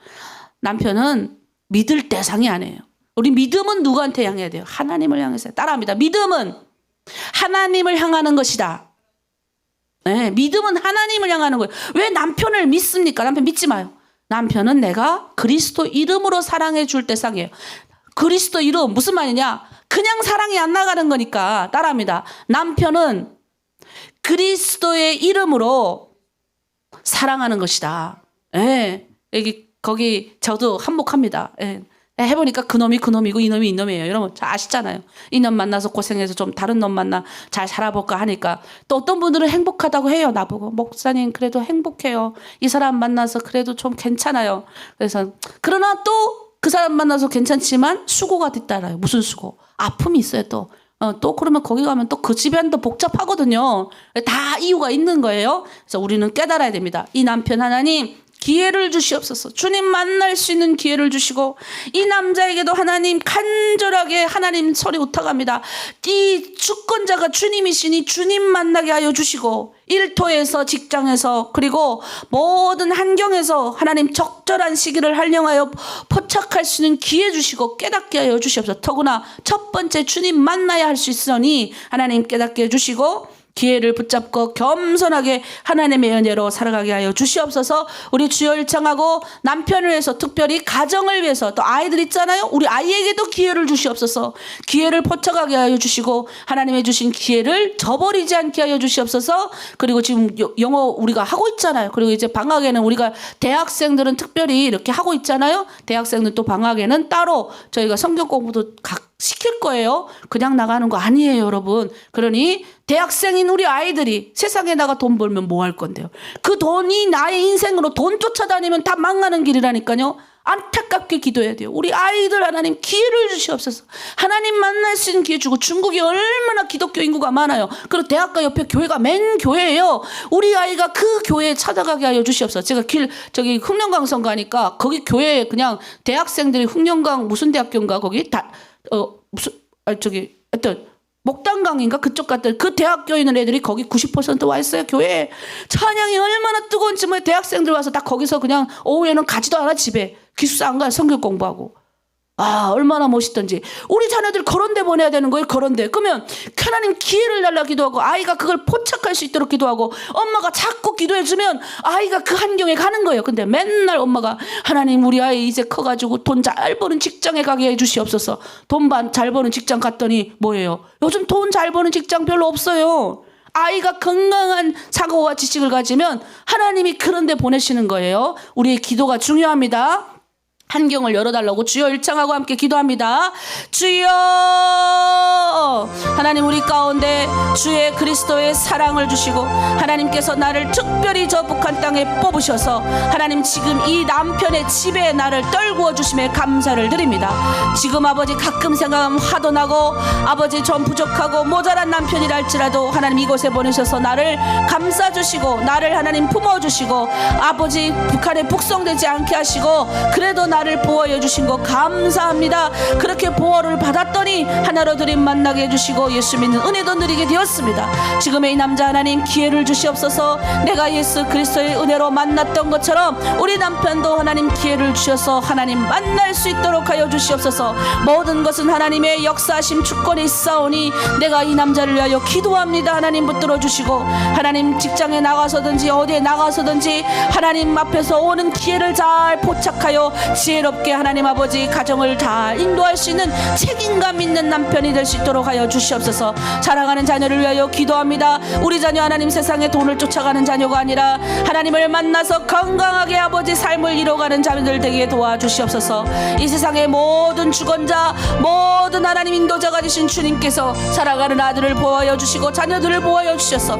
S1: 남편은 믿을 대상이 아니에요. 우리 믿음은 누구한테 향해야 돼요? 하나님을 향해서. 따라합니다. 믿음은 하나님을 향하는 것이다. 네, 믿음은 하나님을 향하는 거예요. 왜 남편을 믿습니까? 남편 믿지 마요. 남편은 내가 그리스도 이름으로 사랑해 줄 대상이에요. 그리스도 이름 무슨 말이냐? 그냥 사랑이 안 나가는 거니까. 따라합니다. 남편은 그리스도의 이름으로 사랑하는 것이다. 예, 거기 저도 한몫합니다. 예. 해보니까 그놈이고 이놈이 이놈이에요. 여러분 잘 아시잖아요. 이놈 만나서 고생해서 좀 다른 놈 만나 잘 살아볼까 하니까, 또 어떤 분들은 행복하다고 해요. 나보고, 목사님 그래도 행복해요. 이 사람 만나서 그래도 좀 괜찮아요. 그래서 그러나 또 그 사람 만나서 괜찮지만 수고가 뒤따라요. 무슨 수고? 아픔이 있어요. 또 그러면 거기 가면 또 그 집안도 복잡하거든요. 다 이유가 있는 거예요. 그래서 우리는 깨달아야 됩니다. 이 남편 하나님 기회를 주시옵소서. 주님 만날 수 있는 기회를 주시고, 이 남자에게도 하나님 간절하게 하나님 소리 부탁합니다. 이 주권자가 주님이시니 주님 만나게 하여 주시고, 일터에서, 직장에서, 그리고 모든 환경에서 하나님 적절한 시기를 활용하여 포착할 수 있는 기회 주시고 깨닫게 하여 주시옵소서. 더구나 첫 번째 주님 만나야 할 수 있으니 하나님 깨닫게 해 주시고, 기회를 붙잡고 겸손하게 하나님의 은혜로 살아가게 하여 주시옵소서. 우리 주여 일창하고 남편을 위해서, 특별히 가정을 위해서, 또 아이들 있잖아요. 우리 아이에게도 기회를 주시옵소서. 기회를 포착하게 하여 주시고, 하나님의 주신 기회를 저버리지 않게 하여 주시옵소서. 그리고 지금 영어 우리가 하고 있잖아요. 그리고 이제 방학에는 우리가 대학생들은 특별히 이렇게 하고 있잖아요. 대학생들 또 방학에는 따로 저희가 성경 공부도 시킬 거예요. 그냥 나가는 거 아니에요, 여러분. 그러니 대학생인 우리 아이들이 세상에 나가 돈 벌면 뭐 할 건데요? 그 돈이 나의 인생으로 돈 쫓아다니면 다 망가는 길이라니까요. 안타깝게 기도해야 돼요. 우리 아이들 하나님 기회를 주시옵소서. 하나님 만날 수 있는 기회 주고, 중국이 얼마나 기독교 인구가 많아요. 그리고 대학가 옆에 교회가 맨 교회예요. 우리 아이가 그 교회에 찾아가게 하여 주시옵소서. 제가 저기 흑령강성 가니까 거기 교회에 그냥 대학생들이, 흑령강 무슨 대학교인가 거기 하여튼 목단강인가 그쪽 갔더니 그 대학교에 있는 애들이 거기 90% 와 있어요. 교회에. 찬양이 얼마나 뜨거운지 뭐 대학생들 와서 다 거기서 그냥 오후에는 가지도 않아. 집에 기숙사 안 가요. 성경 공부하고. 아, 얼마나 멋있던지. 우리 자녀들 그런 데 보내야 되는 거예요. 그런 데. 그러면 하나님 기회를 달라 기도하고, 아이가 그걸 포착할 수 있도록 기도하고, 엄마가 자꾸 기도해주면 아이가 그 환경에 가는 거예요. 근데 맨날 엄마가 하나님 우리 아이 이제 커가지고 돈 잘 버는 직장에 가게 해주시옵소서. 돈 잘 버는 직장 갔더니 뭐예요? 요즘 돈 잘 버는 직장 별로 없어요. 아이가 건강한 사고와 지식을 가지면 하나님이 그런 데 보내시는 거예요. 우리의 기도가 중요합니다. 환경을 열어달라고 주여 일창하고 함께 기도합니다. 주여, 하나님 우리 가운데 주의 그리스도의 사랑을 주시고, 하나님께서 나를 특별히 저 북한 땅에 뽑으셔서 하나님 지금 이 남편의 집에 나를 떨구어 주심에 감사를 드립니다. 지금 아버지 가끔 생각하면 화도 나고, 아버지 좀 부족하고 모자란 남편이라 할지라도 하나님 이곳에 보내셔서 나를 감싸주시고, 나를 하나님 품어주시고, 아버지 북한에 북송되지 않게 하시고, 그래도 나를 보호해 주신 거 감사합니다. 그렇게 보호를 받았더니 하나로 드림 만나게 해주시고 예수 믿는 은혜도 누리게 되었습니다. 지금의 이 남자 하나님 기회를 주시옵소서. 내가 예수 그리스도의 은혜로 만났던 것처럼 우리 남편도 하나님 기회를 주셔서 하나님 만날 수 있도록 하여 주시옵소서. 모든 것은 하나님의 역사하심 주권에 있사오니 내가 이 남자를 위하여 기도합니다. 하나님 붙들어 주시고, 하나님 직장에 나가서든지 어디에 나가서든지 하나님 앞에서 오는 기회를 잘 포착하여 지혜롭게 하나님 아버지 가정을 다 인도할 수 있는 책임감 있는 남편이 될 수 있도록 하여 주시옵소서. 사랑하는 자녀를 위하여 기도합니다. 우리 자녀 하나님 세상에 돈을 쫓아가는 자녀가 아니라 하나님을 만나서 건강하게 아버지 삶을 이뤄가는 자녀들 되게 도와주시옵소서. 이 세상의 모든 주권자 모든 하나님 인도자가 되신 주님께서 사랑하는 아들을 보호하여 주시고 자녀들을 보호하여 주셔서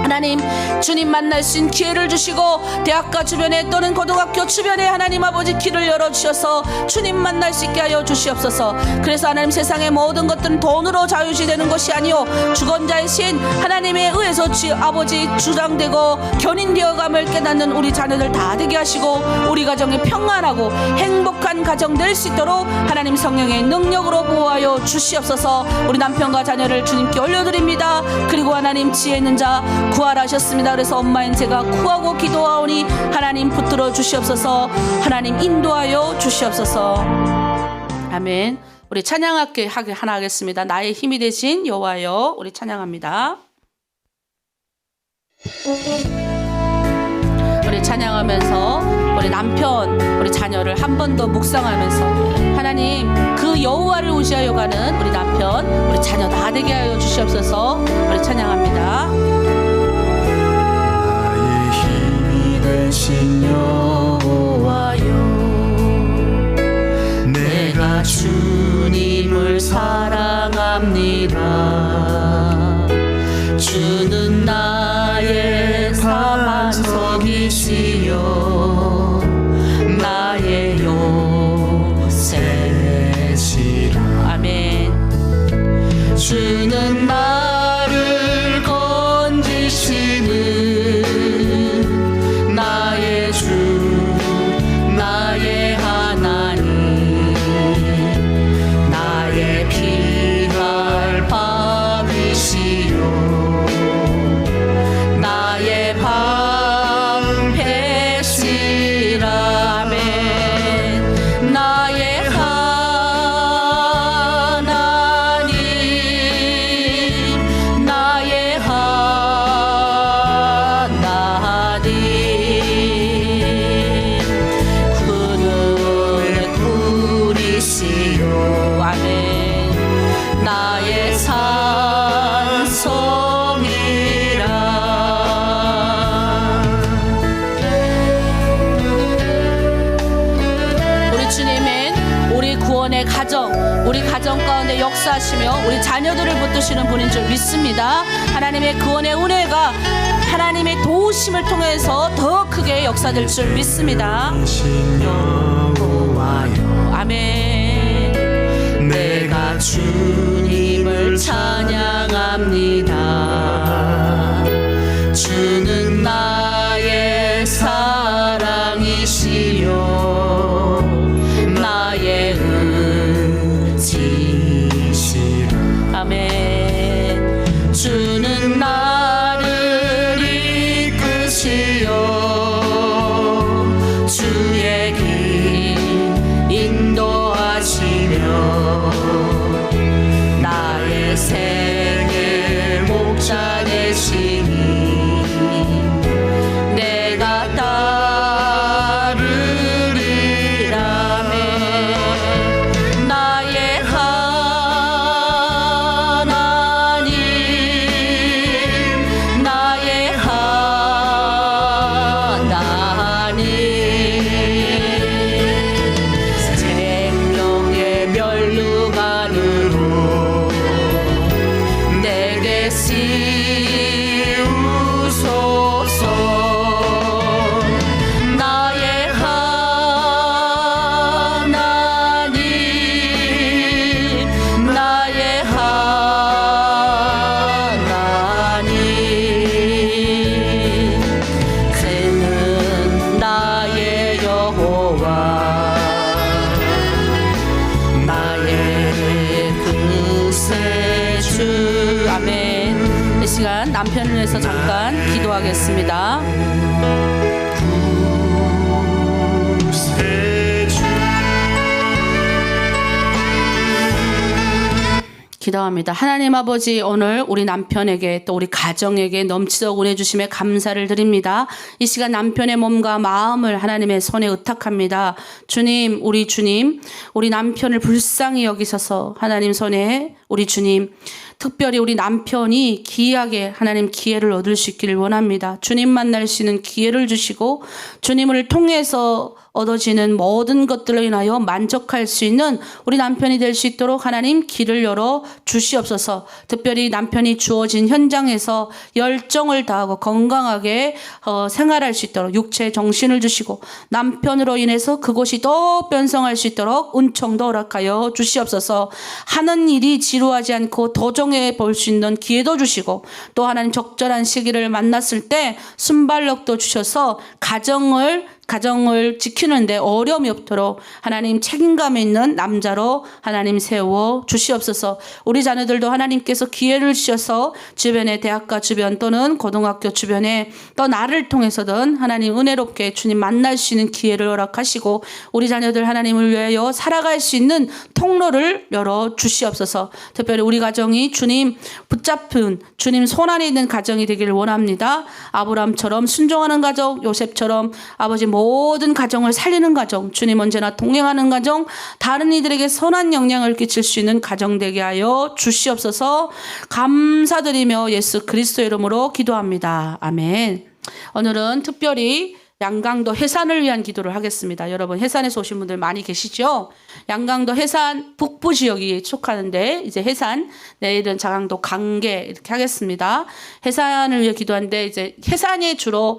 S1: 하나님 주님 만날 수 있는 기회를 주시고 대학가 주변에 또는 고등학교 주변에 하나님 아버지 길을 열어주셔서 주님 만날 수 있게 하여 주시옵소서. 그래서 하나님 세상의 모든 것들은 돈으로 자유시되는 것이 아니오 주권자이신 하나님에 의해서 아버지 주장되고 견인되어감을 깨닫는 우리 자녀들 다 되게 하시고 우리 가정이 평안하고 행복한 가정 될 수 있도록 하나님 성령의 능력으로 보호하여 주시옵소서. 우리 남편과 자녀를 주님께 올려드립니다. 그리고 하나님 지혜 있는 자 구하라셨습니다. 그래서 엄마인 제가 구하고 기도하오니 하나님 붙들어 주시옵소서. 하나님 인도하여 주시옵소서. 아멘. 우리 찬양하게 하나 하겠습니다. 나의 힘이 되신 여호와여. 우리 찬양합니다. 우리 찬양하면서 우리 남편 우리 자녀를 한 번 더 묵상하면서 하나님 그 여호와를 의지하여 가는 우리 남편 우리 자녀 다 되게 하여 주시옵소서. 우리 찬양합니다.
S2: 나의 힘이 되신 여호와여 내가 주님을 사랑합니다. 주는 나의 반석이시여 나의 요새시라. 아멘. 주는 나를 건지시는 나의 주 나의 하나님 나의 피할 밤이시여 나의 방패시라멘. 나의 하나님 나의 하나님 그는 꿀이시여 아멘. 나의 산성이라.
S1: 우리 주님은 우리 구원의 가정 우리 가정 가운데 역사하시며 우리 자녀들을 붙드시는 분인 줄 믿습니다. 하나님의 구원의 은혜가 하나님의 도우심을 통해서 더 크게 역사될 줄 믿습니다.
S2: 여호와여
S1: 아멘.
S2: 내가 주님을 찬양합니다. 주는 나의 사랑이시여 나의 의지시라.
S1: 아멘.
S2: 주는 나를 이끄시어 주의 길 인도하시며 나의 생의 목자 되시니 내가 따르리라멘. 나의 하나님 나의 하나님 생명의 멸류관으로 내게 씌우소서. 나의 하나님 나의 하나님 그는 나의 여호와 나의 구세주.
S1: 아멘. 이 시간 남편을 위해서 잠깐 기도하겠습니다.
S2: 구세주
S1: 기도합니다. 하나님 아버지, 오늘 우리 남편에게 또 우리 가정에게 넘치도록 은혜 주심에 감사를 드립니다. 이 시간 남편의 몸과 마음을 하나님의 손에 의탁합니다. 주님, 우리 남편을 불쌍히 여기셔서 하나님 손에 우리 주님, 특별히 우리 남편이 귀하게 하나님 기회를 얻을 수 있기를 원합니다. 주님 만날 수 있는 기회를 주시고 주님을 통해서 얻어지는 모든 것들로 인하여 만족할 수 있는 우리 남편이 될 수 있도록 하나님 길을 열어 주시옵소서. 특별히 남편이 주어진 현장에서 열정을 다하고 건강하게 생활할 수 있도록 육체 정신을 주시고 남편으로 인해서 그곳이 더 변성할 수 있도록 은총도 허락하여 주시옵소서. 하는 일이 지루하지 않고 도정해 볼 수 있는 기회도 주시고 또 하나님 적절한 시기를 만났을 때 순발력도 주셔서 가정을 지키는데 어려움이 없도록 하나님 책임감 있는 남자로 하나님 세워 주시옵소서. 우리 자녀들도 하나님께서 기회를 주셔서 주변의 대학가 주변 또는 고등학교 주변에 또 나를 통해서든 하나님 은혜롭게 주님 만날 수 있는 기회를 허락하시고 우리 자녀들 하나님을 위하여 살아갈 수 있는 통로를 열어 주시옵소서. 특별히 우리 가정이 주님 붙잡힌 주님 손안에 있는 가정이 되기를 원합니다. 아브라함처럼 순종하는 가정, 요셉처럼 아버지 모든 가정을 살리는 가정, 주님 언제나 동행하는 가정, 다른 이들에게 선한 영향을 끼칠 수 있는 가정 되게 하여 주시옵소서. 감사드리며 예수 그리스도의 이름으로 기도합니다. 아멘. 오늘은 특별히 양강도 해산을 위한 기도를 하겠습니다. 여러분 해산에서 오신 분들 많이 계시죠? 양강도 해산 북부 지역이 속하는데 이제 해산, 내일은 자강도 강계 이렇게 하겠습니다. 해산을 위해 기도하는데 이제 해산이 주로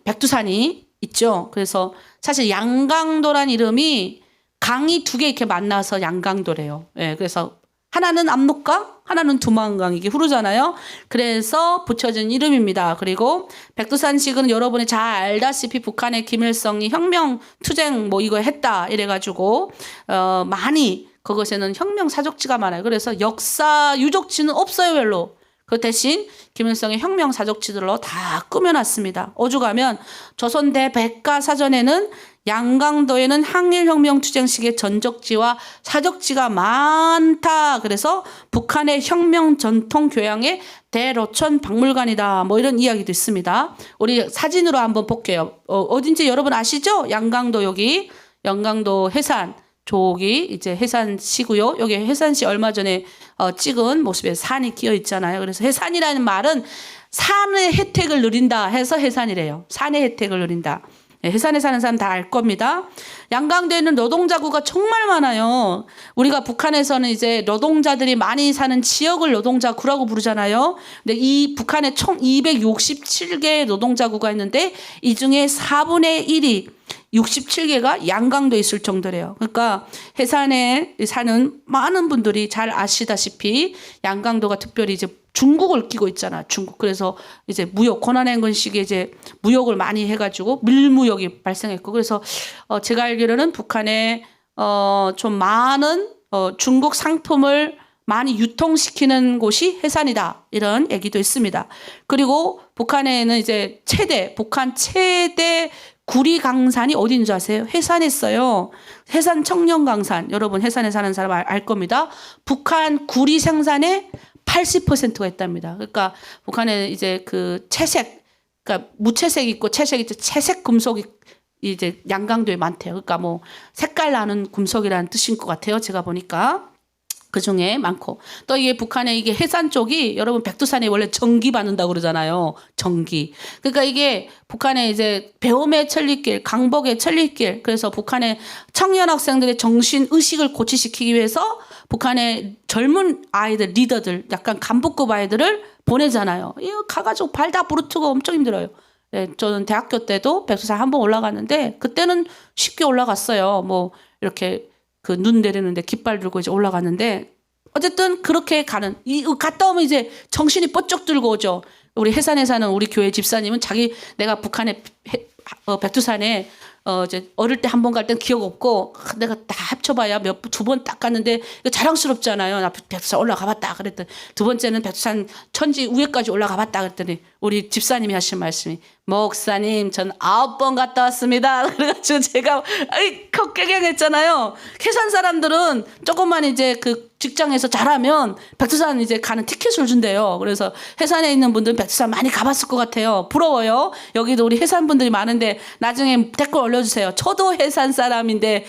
S1: 백두산이 있죠. 그래서 사실 양강도란 이름이 강이 두 개 이렇게 만나서 양강도래요. 예, 그래서 하나는 압록강, 하나는 두만강 이게 흐르잖아요. 그래서 붙여진 이름입니다. 그리고 백두산식은 여러분이 잘 알다시피 북한의 김일성이 혁명 투쟁 뭐 이거 했다 이래가지고 많이 그것에는 혁명 사적지가 많아요. 그래서 역사 유적지는 없어요 별로. 그 대신 김일성의 혁명 사적지들로 다 꾸며놨습니다. 오죽하면 조선대 백과사전에는 양강도에는 항일혁명 투쟁식의 전적지와 사적지가 많다. 그래서 북한의 혁명 전통 교양의 대로천 박물관이다. 뭐 이런 이야기도 있습니다. 우리 사진으로 한번 볼게요. 어딘지 여러분 아시죠? 양강도 여기 양강도 해산. 저기 이제 해산시고요. 여기 해산시 얼마 전에 찍은 모습에 산이 끼어 있잖아요. 그래서 해산이라는 말은 산의 혜택을 누린다 해서 해산이래요. 산의 혜택을 누린다. 해산에 사는 사람 다 알 겁니다. 양강도에는 노동자구가 정말 많아요. 우리가 북한에서는 이제 노동자들이 많이 사는 지역을 노동자구라고 부르잖아요. 근데 이 북한에 총 267개의 노동자구가 있는데 이 중에 4분의 1이 67개가 양강도에 있을 정도래요. 그러니까 해산에 사는 많은 분들이 잘 아시다시피 양강도가 특별히 이제 중국을 끼고 있잖아. 중국. 그래서 이제 무역 권한행군식의 이제 무역을 많이 해가지고 밀무역이 발생했고 그래서 제가 알기로는 북한에 좀 많은 중국 상품을 많이 유통시키는 곳이 해산이다. 이런 얘기도 있습니다. 그리고 북한에는 이제 북한 최대 구리강산이 어디인 줄 아세요? 해산에 있어요. 해산 청년강산. 여러분 해산에 사는 사람 알 겁니다. 북한 구리 생산의 80%가 있답니다. 그러니까 북한에 이제 그 채색, 그러니까 무채색 있고 채색 있고 채색 금속이 이제 양강도에 많대요. 그러니까 뭐 색깔 나는 금속이라는 뜻인 것 같아요. 제가 보니까. 그 중에 많고. 또 이게 북한의 이게 해산 쪽이 여러분 백두산에 원래 전기 받는다고 그러잖아요. 전기. 그러니까 이게 북한의 이제 배움의 천리길, 강복의 천리길. 그래서 북한의 청년 학생들의 정신 의식을 고취시키기 위해서 북한의 젊은 아이들, 리더들, 약간 간부급 아이들을 보내잖아요. 이거 가가지고 발 다 부르트고 엄청 힘들어요. 네, 저는 대학교 때도 백두산 한번 올라갔는데 그때는 쉽게 올라갔어요. 뭐 이렇게 그 눈 내리는데 깃발 들고 이제 올라갔는데 어쨌든 그렇게 갔다 오면 이제 정신이 번쩍 들고 오죠. 우리 해산에 사는 우리 교회 집사님은 내가 북한에 백두산에 이제 어릴 때 한 번 갈 땐 기억 없고 내가 다 합쳐봐야 두 번 딱 갔는데 이거 자랑스럽잖아요. 나 백두산 올라가봤다 그랬더니 두 번째는 백두산 천지 위에까지 올라가봤다 그랬더니 우리 집사님이 하신 말씀이 목사님 전 9번 갔다 왔습니다. 그래가지고 제가 격개경했잖아요. 해산 사람들은 조금만 이제 그 직장에서 잘하면 백두산 이제 가는 티켓을 준대요. 그래서 해산에 있는 분들은 백두산 많이 가봤을 것 같아요. 부러워요. 여기도 우리 해산 분들이 많은데 나중에 댓글 올려주세요. 저도 해산 사람인데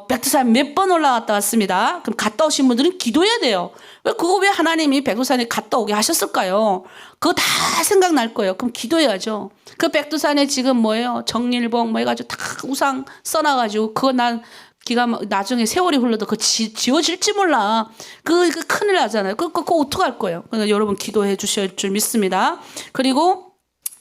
S1: 백두산 몇 번 올라갔다 왔습니다. 그럼 갔다 오신 분들은 기도해야 돼요. 그거 왜 하나님이 백두산에 갔다 오게 하셨을까요? 그거 다 생각날 거예요. 그럼 기도해야죠. 그 백두산에 지금 뭐예요? 정일봉 뭐 해가지고 다 우상 써놔가지고 그거 나중에 세월이 흘러도 그거 지워질지 몰라. 그거 큰일 나잖아요. 그거 어떡할 거예요? 그러니까 여러분 기도해 주실 줄 믿습니다. 그리고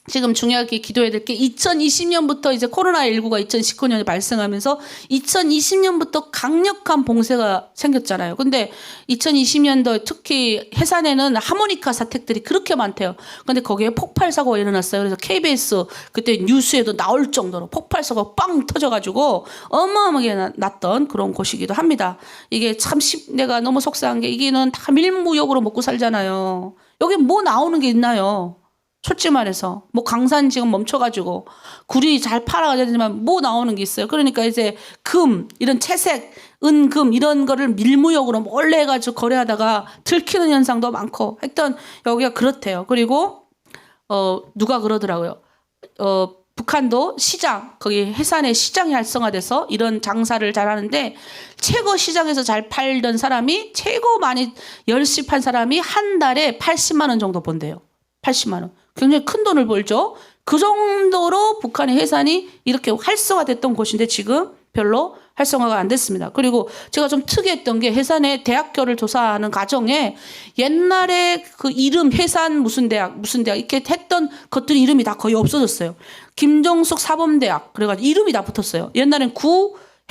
S1: 지금 중요하게 기도해야 될 게 2020년부터 이제 코로나19가 2019년에 발생하면서 2020년부터 강력한 봉쇄가 생겼잖아요. 근데 2020년도 특히 해산에는 하모니카 사택들이 그렇게 많대요. 근데 거기에 폭발 사고가 일어났어요. 그래서 KBS 그때 뉴스에도 나올 정도로 폭발 사고가 빵 터져가지고 어마어마하게 났던 그런 곳이기도 합니다. 이게 참 내가 너무 속상한 게 이게는 다 밀무역으로 먹고 살잖아요. 여기 뭐 나오는 게 있나요? 솔직히 말해서 뭐 강산 지금 멈춰가지고 굴이 잘 팔아가야 되지만 뭐 나오는 게 있어요. 그러니까 이제 금 이런 채색 은금 이런 거를 밀무역으로 몰래 해가지고 거래하다가 들키는 현상도 많고 하여튼 여기가 그렇대요. 그리고 누가 그러더라고요. 북한도 시장 거기 해산에 시장이 활성화돼서 이런 장사를 잘하는데 최고 시장에서 잘 팔던 사람이 최고 많이 열심히 판 사람이 한 달에 80만 원 정도 번대요. 80만 원. 굉장히 큰 돈을 벌죠. 그 정도로 북한의 해산이 이렇게 활성화됐던 곳인데 지금 별로 활성화가 안 됐습니다. 그리고 제가 좀 특이했던 게 해산의 대학교를 조사하는 과정에 옛날에 그 이름 해산 무슨 대학 이렇게 했던 것들 이름이 다 거의 없어졌어요. 김정숙 사범대학 그래가지고 이름이 다 붙었어요. 옛날엔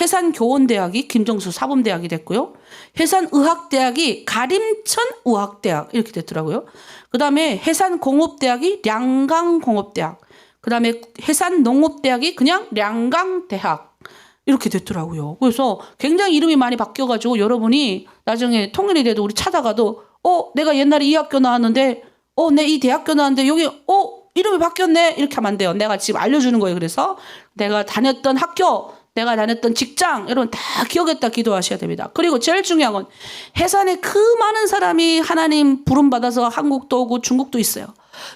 S1: 해산교원대학이 김정숙 사범대학이 됐고요. 해산의학대학이 가림천의학대학 이렇게 됐더라고요. 그 다음에 해산공업대학이 량강공업대학. 그 다음에 해산농업대학이 그냥 량강대학. 이렇게 됐더라고요. 그래서 굉장히 이름이 많이 바뀌어가지고 여러분이 나중에 통일이 돼도 우리 찾아가도 내가 옛날에 이 학교 나왔는데 내 이 대학교 나왔는데 여기 이름이 바뀌었네 이렇게 하면 안 돼요. 내가 지금 알려주는 거예요. 그래서 내가 다녔던 학교 내가 다녔던 직장 여러분 다 기억했다 기도하셔야 됩니다. 그리고 제일 중요한 건 해산에 그 많은 사람이 하나님 부름받아서 한국도 오고 중국도 있어요.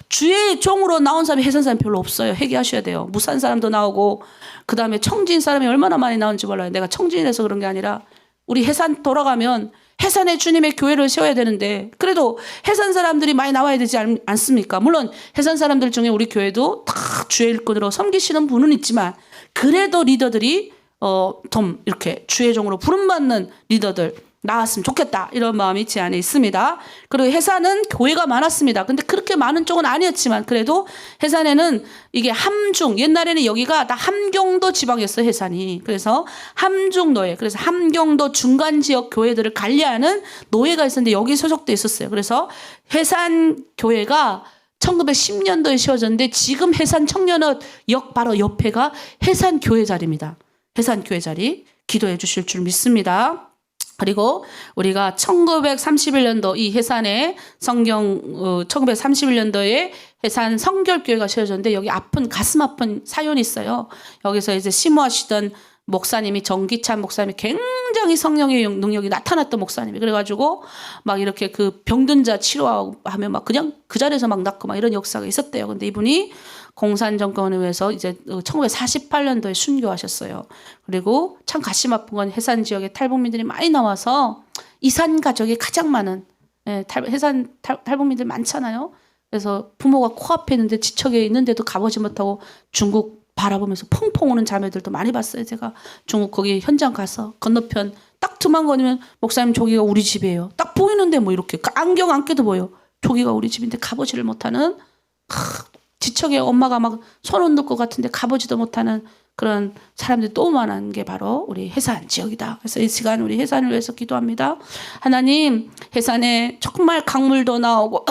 S1: 주의 종으로 나온 사람이 해산 사람이 별로 없어요. 회개하셔야 돼요. 무산 사람도 나오고 그다음에 청진 사람이 얼마나 많이 나오는지 몰라요. 내가 청진이라서 그런 게 아니라 우리 해산 돌아가면 해산에 주님의 교회를 세워야 되는데 그래도 해산 사람들이 많이 나와야 되지 않습니까? 물론 해산 사람들 중에 우리 교회도 다 주의 일꾼으로 섬기시는 분은 있지만 그래도 리더들이 좀 이렇게 주의 종으로 부름받는 리더들 나왔으면 좋겠다 이런 마음이 제 안에 있습니다. 그리고 해산은 교회가 많았습니다. 근데 그렇게 많은 쪽은 아니었지만 그래도 해산에는 이게 함중 옛날에는 여기가 다 함경도 지방이었어요. 해산이. 그래서 함중노예 그래서 함경도 중간 지역 교회들을 관리하는 노예가 있었는데 여기 소속돼 있었어요. 그래서 해산 교회가 1910년도에 세워졌는데 지금 해산 청년읍 역 바로 옆에가 해산 교회 자리입니다. 해산 교회 자리 기도해 주실 줄 믿습니다. 그리고 우리가 1931년도 이 해산에 1931년도에 해산 성결교회가 세워졌는데 여기 가슴 아픈 사연이 있어요. 여기서 이제 심호하시던 목사님이 정기찬 목사님이 굉장히 성령의 능력이 나타났던 목사님이 그래가지고 막 이렇게 그 병든 자 치료하면 막 그냥 그 자리에서 막 낫고 막 이런 역사가 있었대요. 근데 이분이 공산정권에 의해서 이제 1948년도에 순교하셨어요. 그리고 참 가슴 아픈 건 해산 지역에 탈북민들이 많이 나와서 이산 가족이 가장 많은 해산 탈북민들 많잖아요. 그래서 부모가 코앞에 있는데 지척에 있는데도 가보지 못하고 중국 바라보면서 펑펑 우는 자매들도 많이 봤어요. 제가 중국 거기 현장 가서 건너편 딱 두만 거리면 목사님 저기가 우리 집이에요. 딱 보이는데 뭐 이렇게 안경 안 껴도 보여. 저기가 우리 집인데 가보지를 못하는 지척에 엄마가 막 손 흔들 것 같은데 가보지도 못하는 그런 사람들이 또 많은 게 바로 우리 해산 지역이다. 그래서 이 시간 우리 해산을 위해서 기도합니다. 하나님 해산에 정말 강물도 나오고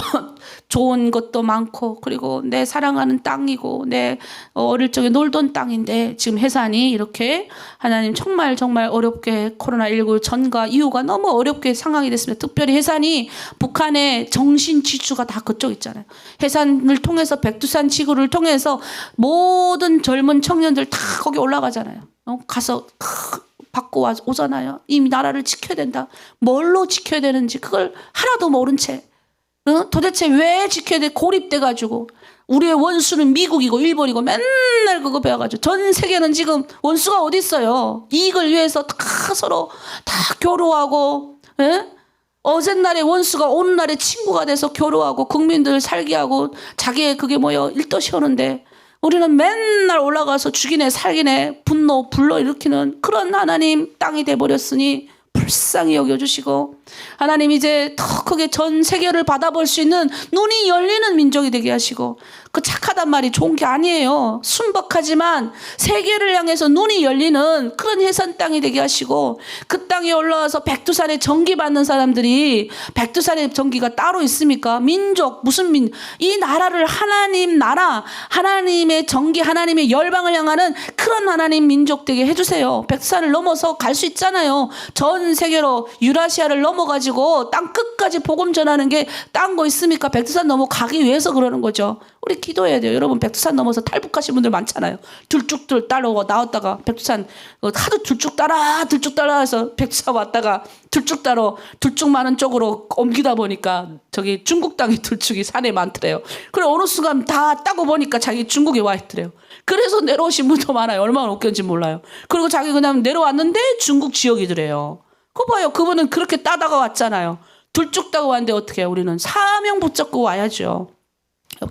S1: 좋은 것도 많고 그리고 내 사랑하는 땅이고 내 어릴 적에 놀던 땅인데 지금 해산이 이렇게 하나님 정말 어렵게 코로나19 전과 이후가 너무 어렵게 상황이 됐습니다. 특별히 해산이 북한의 정신 지주가 다 그쪽 있잖아요. 해산을 통해서 백두산 지구를 통해서 모든 젊은 청년들 다 거기 올라가잖아요. 가서 받고 오잖아요. 이 나라를 지켜야 된다. 뭘로 지켜야 되는지 그걸 하나도 모른 채 도대체 왜 지켜야 돼? 고립돼가지고 우리의 원수는 미국이고 일본이고 맨날 그거 배워가지고 전 세계는 지금 원수가 어디 있어요? 이익을 위해서 다 서로 다 교류하고 어젯날의 원수가 오늘날의 친구가 돼서 교류하고 국민들 살게 하고 자기의 그게 뭐요 일도시 오는데 우리는 맨날 올라가서 죽이네 살기네 분노 불러일으키는 그런 하나님 땅이 돼버렸으니 불쌍히 여겨주시고 하나님 이제 더 크게 전 세계를 받아볼 수 있는 눈이 열리는 민족이 되게 하시고 그 착하단 말이 좋은 게 아니에요. 순박하지만 세계를 향해서 눈이 열리는 그런 해산 땅이 되게 하시고 그 땅에 올라와서 백두산에 전기 받는 사람들이 백두산에 전기가 따로 있습니까? 민족 무슨 이 나라를 하나님 나라 하나님의 전기 하나님의 열방을 향하는 그런 하나님 민족 되게 해주세요. 백두산을 넘어서 갈 수 있잖아요. 전 세계로 유라시아를 넘어가지고 땅 끝까지 복음 전하는 게 딴 거 있습니까? 백두산 넘어가기 위해서 그러는 거죠. 우리 기도해야 돼요. 여러분 백두산 넘어서 탈북하신 분들 많잖아요. 둘쭉 따라오고 나왔다가 백두산 하도 둘쭉 따라 해서 백두산 왔다가 둘쭉 따라 둘쭉 많은 쪽으로 옮기다 보니까 저기 중국 땅에 둘쭉이 산에 많더래요. 그래 어느 순간 다 따고 보니까 자기 중국에 와 있더래요. 그래서 내려오신 분도 많아요. 얼마나 웃겼는지 몰라요. 그리고 자기 그냥 내려왔는데 중국 지역이더래요. 그거 봐요. 그분은 그렇게 따다가 왔잖아요. 둘쭉 따고 왔는데 어떻게 해요? 우리는 사명 붙잡고 와야죠.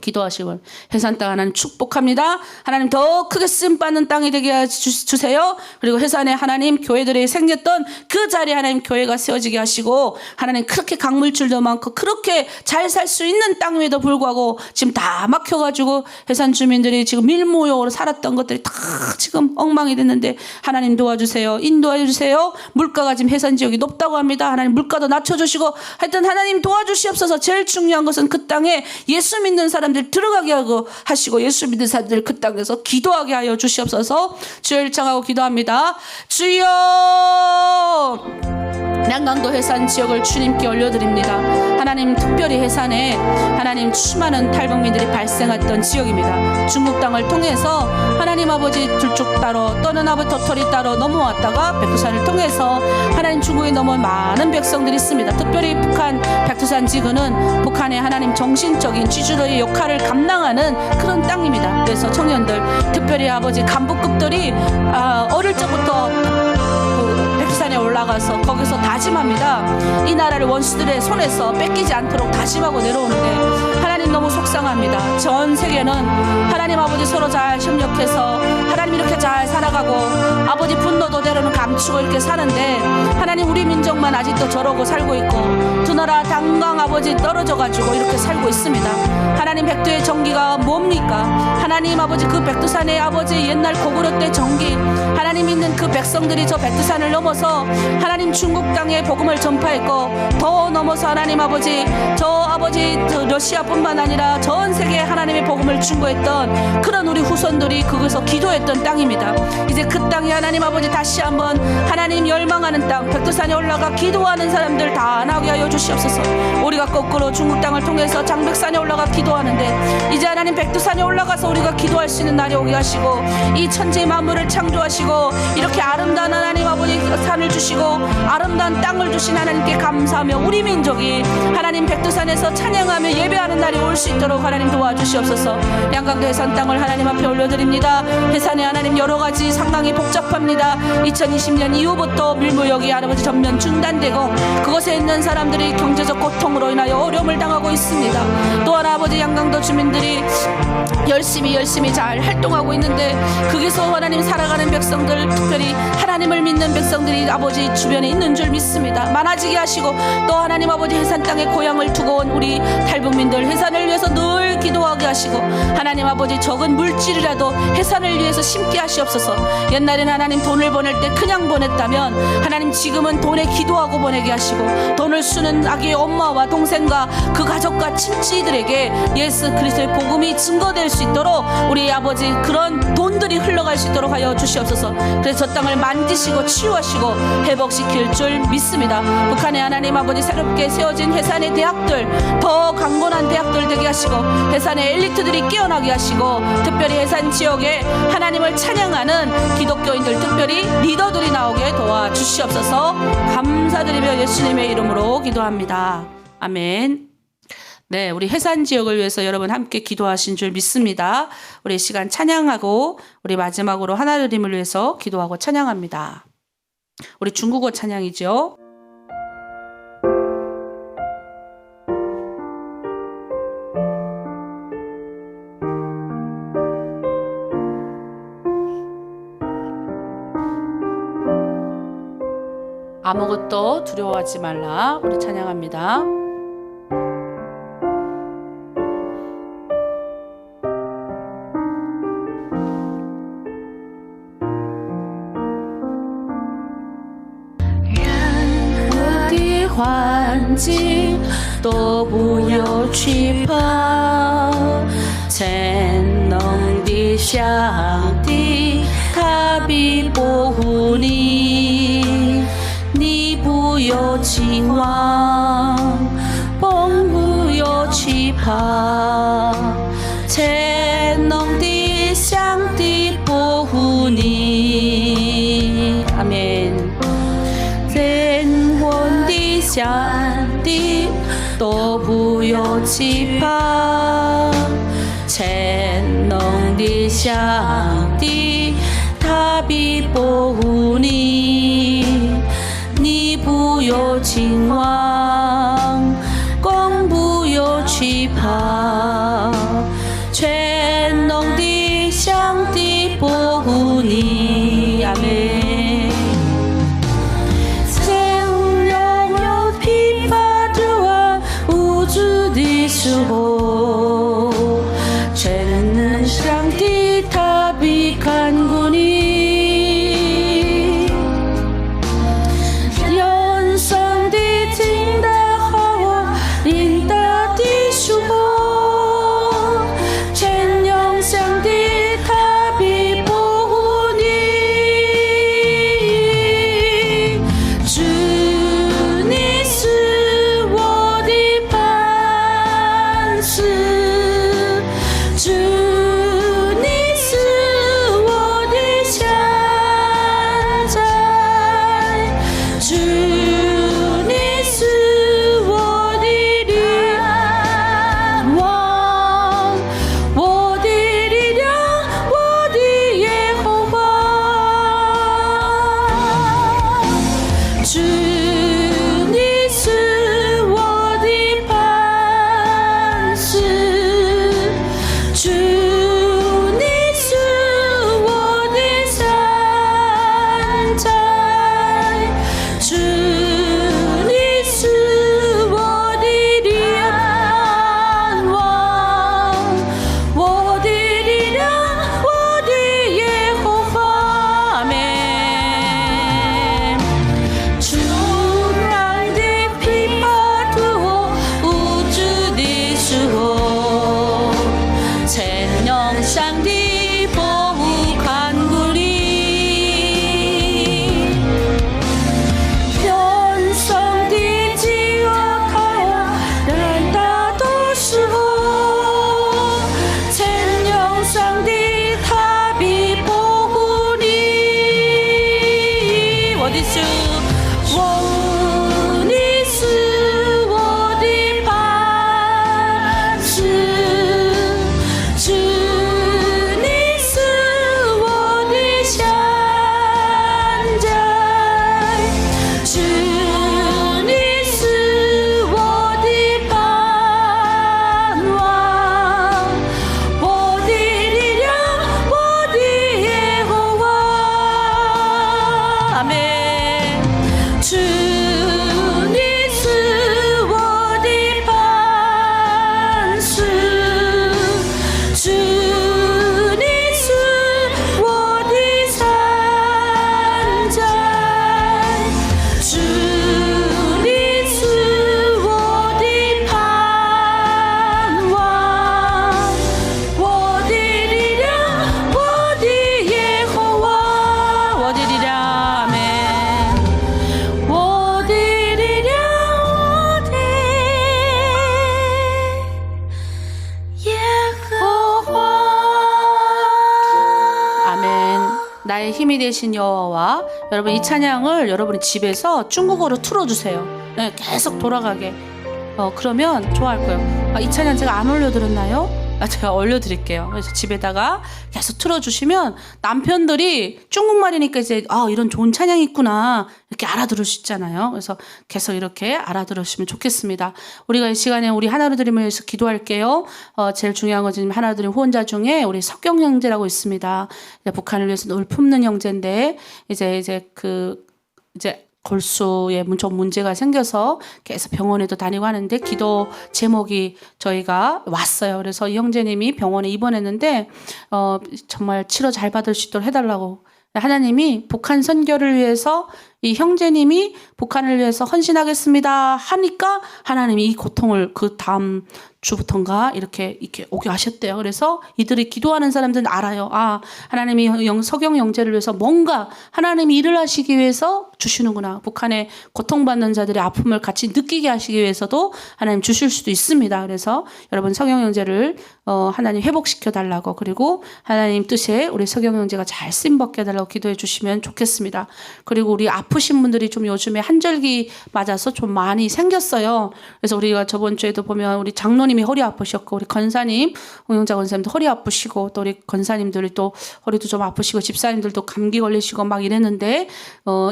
S1: 기도하시고 해산 땅 하나님 축복합니다. 하나님 더 크게 쓰임받는 땅이 되게 주세요. 그리고 해산에 하나님 교회들이 생겼던 그 자리에 하나님 교회가 세워지게 하시고 하나님 그렇게 강물줄도 많고 그렇게 잘 살 수 있는 땅임에도 불구하고 지금 다 막혀가지고 해산 주민들이 지금 밀무용으로 살았던 것들이 다 지금 엉망이 됐는데 하나님 도와주세요. 인도해 주세요. 물가가 지금 해산 지역이 높다고 합니다. 하나님 물가도 낮춰주시고 하여튼 하나님 도와주시옵소서. 제일 중요한 것은 그 땅에 예수 믿는 사람들 들어가게 하시고 예수 믿는 사람들 그 땅에서 기도하게 하여 주시옵소서. 주여 일창하고 기도합니다. 주여 양강도 해산 지역을 주님께 올려드립니다. 하나님 특별히 해산에 하나님 수많은 탈북민들이 발생했던 지역입니다. 중국 땅을 통해서 하나님 아버지 둘쭉 따로 또는 아버지 도토리 따로 넘어왔다가 백두산을 통해서 하나님 중국에 넘어온 많은 백성들이 있습니다. 특별히 북한 백두산 지구는 북한의 하나님 정신적인 지주로의 역할을 감당하는 그런 땅입니다. 그래서 청년들 특별히 아버지 간부급들이 어릴 적부터 백두산에 올라가서 거기서 다짐합니다. 이 나라를 원수들의 손에서 뺏기지 않도록 다짐하고 내려오는데 하나님 너무 속상합니다. 전 세계는 하나님 아버지 서로 잘 협력해서 하나님 이렇게 잘 살아가고 아버지 분노도 때로는 감추고 이렇게 사는데 하나님 우리 민족만 아직도 저러고 살고 있고 두 나라 당강 아버지 떨어져가지고 이렇게 살고 있습니다. 하나님 백두의 전기가 뭡니까? 하나님 아버지 그 백두산의 아버지 옛날 고구려 때 전기 하나님 있는 그 백성들이 저 백두산을 넘어서 하나님 중국 땅에 복음을 전파했고 더 넘어서 하나님 아버지 저 아버지 러시아뿐만 아니라 전 세계에 하나님의 복음을 충고했던 그런 우리 후손들이 거기서 기도했던 땅입니다. 이제 그 땅에 하나님 아버지 다시 한번 하나님 열망하는 땅 백두산에 올라가 기도하는 사람들 다 나오게 하여 주시옵소서. 우리가 거꾸로 중국 땅을 통해서 장백산에 올라가 기도하는데 이제 하나님 백두산에 올라가서 우리가 기도할 수 있는 날이 오게 하시고 이 천지 만물을 창조하시고 이렇게 아름다운 하나님 아버지 산을 주시고 아름다운 땅을 주신 하나님께 감사하며 우리 민족이 하나님 백두산에서 찬양하며 예배하는 날이 올 수 있도록 하나님 도와주시옵소서. 양강도 해산 땅을 하나님 앞에 올려드립니다. 해산에 하나님 여러 가지 상당히 복잡합니다. 2020년 이후부터 밀무역이 아버지 전면 중단되고 그곳에 있는 사람들이 경제적 고통으로 인하여 어려움을 당하고 있습니다. 또한 아버지 양강도 주민들이 열심히 잘 활동하고 있는데 거기서 하나님 살아가는 백성들 특별히 하나님을 믿는 백성들이 아버지 주변에 있는 줄 믿습니다. 많아지게 하시고 또 하나님 아버지 해산 땅에 고향을 두고 온 우리 탈북민들 해산을 위해서 늘 기도하게 하시고 하나님 아버지 적은 물질이라도 해산을 위해서 심게 하시옵소서. 옛날엔 하나님 돈을 보낼 때 그냥 보냈다면 하나님 지금은 돈에 기도하고 보내게 하시고 돈을 쓰는 아기의 엄마와 동생과 그 가족과 친지들에게 예수 그리스도의 복음이 증거될 수 있도록 우리 아버지 그런 돈들이 흘러갈 수 있도록 하여 주시옵소서. 그래서 저 땅을 만지시고 치유하시고 회복시킬 줄 믿습니다. 북한의 하나님 아버지 새롭게 세워진 해산의 대학들 더 강건한 대학들 되게 하시고 해산의 엘리트들이 깨어나게 하시고 특별히 해산 지역에 하나님을 찬양하는 기독교인들 특별히 리더들이 나오게 도와주시옵소서. 감사드리며 예수님의 이름으로 기도합니다. 아멘. 네, 우리 해산 지역을 위해서 여러분 함께 기도하신 줄 믿습니다. 우리 시간 찬양하고 우리 마지막으로 하나님을 위해서 기도하고 찬양합니다. 우리 중국어 찬양이죠. 아무것도 두려워하지 말라. 우리 찬양합니다.环境都不要惧怕，全能的上帝他必保护你，你不要惊慌，更不要惧怕，全能的上帝保护你。阿门。上帝都不要惧怕，全能的上帝他必保护你，你不要惊慌，更不要惧怕，全能的上帝保护你。阿门。时候，全能上帝他必看顾你，用上帝听得好，领导的时候，全用上帝他必保护你，主你是我的是 나의 힘이 되신 여호와와 여러분 이 찬양을 여러분이 집에서 중국어로 틀어주세요. 네, 계속 돌아가게. 그러면 좋아할 거예요. 이 찬양 제가 안 올려드렸나요? 제가 올려드릴게요. 그래서 집에다가 계속 틀어주시면 남편들이 중국말이니까 이제 이런 좋은 찬양이 있구나 이렇게 알아들을 수 있잖아요. 그래서 계속 이렇게 알아들으시면 좋겠습니다. 우리가 이 시간에 우리 하나로 드림을 위해서 기도할게요. 제일 중요한 건 지금 하나로 드림 후원자 중에 우리 석경 형제라고 있습니다. 북한을 위해서 늘 품는 형제인데 이제 골수에 좀 문제가 생겨서 계속 병원에도 다니고 하는데 기도 제목이 저희가 왔어요. 그래서 이 형제님이 병원에 입원했는데 정말 치료 잘 받을 수 있도록 해달라고 하나님이 북한 선교를 위해서 이 형제님이 북한을 위해서 헌신하겠습니다 하니까 하나님이 이 고통을 그 다음 주부터인가 이렇게 오게 하셨대요. 그래서 이들이 기도하는 사람들은 알아요. 하나님이 석영 형제를 위해서 뭔가 하나님이 일을 하시기 위해서 주시는구나. 북한의 고통받는 자들의 아픔을 같이 느끼게 하시기 위해서도 하나님 주실 수도 있습니다. 그래서 여러분 석영 형제를 하나님 회복시켜 달라고 그리고 하나님 뜻에 우리 석영 형제가 잘 쓰임받게 해달라고 기도해 주시면 좋겠습니다. 그리고 우리 아프신 분들이 좀 요즘에 한절기 맞아서 좀 많이 생겼어요. 그래서 우리가 저번 주에도 보면 우리 장로님이 허리 아프셨고 우리 권사님, 홍영자 권사님도 허리 아프시고 또 우리 권사님들이 또 허리도 좀 아프시고 집사님들도 감기 걸리시고 막 이랬는데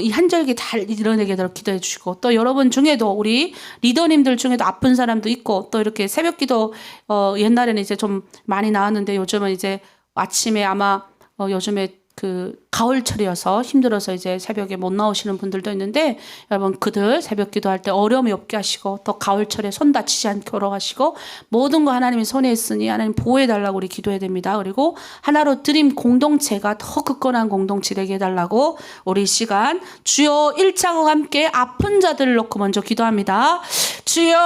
S1: 이 한절기 잘 이뤄내게 되도록 기도해 주시고 또 여러분 중에도 우리 리더님들 중에도 아픈 사람도 있고 또 이렇게 새벽 기도 옛날에는 이제 좀 많이 나왔는데 요즘은 이제 아침에 아마 요즘에 그 가을철이어서 힘들어서 이제 새벽에 못 나오시는 분들도 있는데 여러분 그들 새벽 기도할 때 어려움이 없게 하시고 또 가을철에 손 다치지 않게 걸어가시고 모든 거 하나님이 손에 있으니 하나님 보호해달라고 우리 기도해야 됩니다. 그리고 하나로 드림 공동체가 더 굳건한 공동체 되게 해달라고 우리 시간 주여 1차와 함께 아픈 자들을 놓고 먼저 기도합니다. 주여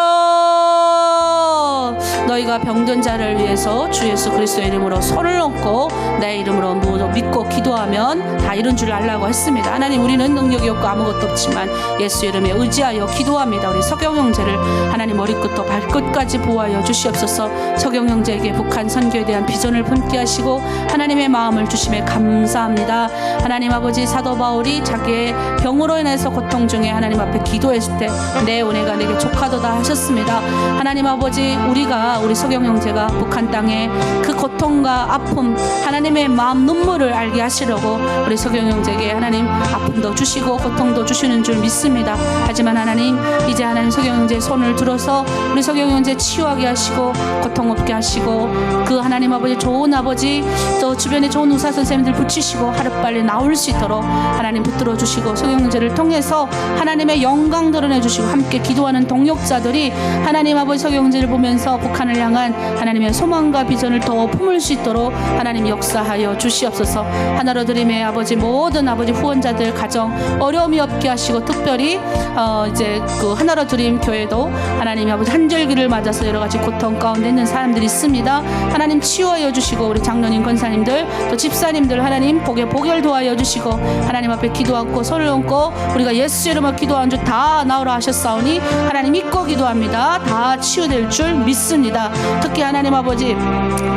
S1: 너희가 병든 자를 위해서 주 예수 그리스도의 이름으로 손을 얹고 내 이름으로 모두 믿고 기도하면 다 이룬 줄 알라고 했습니다. 하나님 우리는 능력이 없고 아무것도 없지만 예수 이름에 의지하여 기도합니다. 우리 석영 형제를 하나님 머리끝부터 발끝까지 보호하여 주시옵소서. 석영 형제에게 북한 선교에 대한 비전을 품게 하시고 하나님의 마음을 주심에 감사합니다. 하나님 아버지 사도 바울이 자기의 병으로 인해서 고통 중에 하나님 앞에 기도했을 때 내 은혜가 내게 족하도다 하셨습니다. 하나님 아버지 우리 석영 형제가 북한 땅에 그 고통과 아픔 하나님의 마음 눈물을 알게 하시려고 우리 석영 형제에게 하나님 아픔도 주시고 고통도 주시는 줄 믿습니다. 하지만 하나님 이제 하나님 석영 형제의 손을 들어서 우리 석영 형제 치유하게 하시고 고통 없게 하시고 그 하나님 아버지 좋은 아버지 또 주변에 좋은 의사 선생님들 붙이시고 하루빨리 나올 수 있도록 하나님 붙들어 주시고 석영 형제를 통해서 하나님의 영광 드러내 주시고 함께 기도하는 동역자들이 하나님 아버지 석영 형제를 보면서 북한을 향한 하나님의 소망과 비전을 더 품을 수 있도록 하나님 역사하여 주시옵소서. 하나로 드림의 아버지 모든 아버지 후원자들 가정 어려움이 없게 하시고 특별히 이제 그 하나로 드림 교회도 하나님 아버지 한절기를 맞아서 여러 가지 고통 가운데 있는 사람들이 있습니다. 하나님 치유하여 주시고 우리 장로님 권사님들 또 집사님들 하나님 복에 복을 도하여 주시고 하나님 앞에 기도하고 손을 얹고 우리가 예수 이름으로 기도한 줄 다 나오라 하셨사오니 하나님 믿고 기도합니다. 다 치유될 줄 믿습니다. 특히 하나님 아버지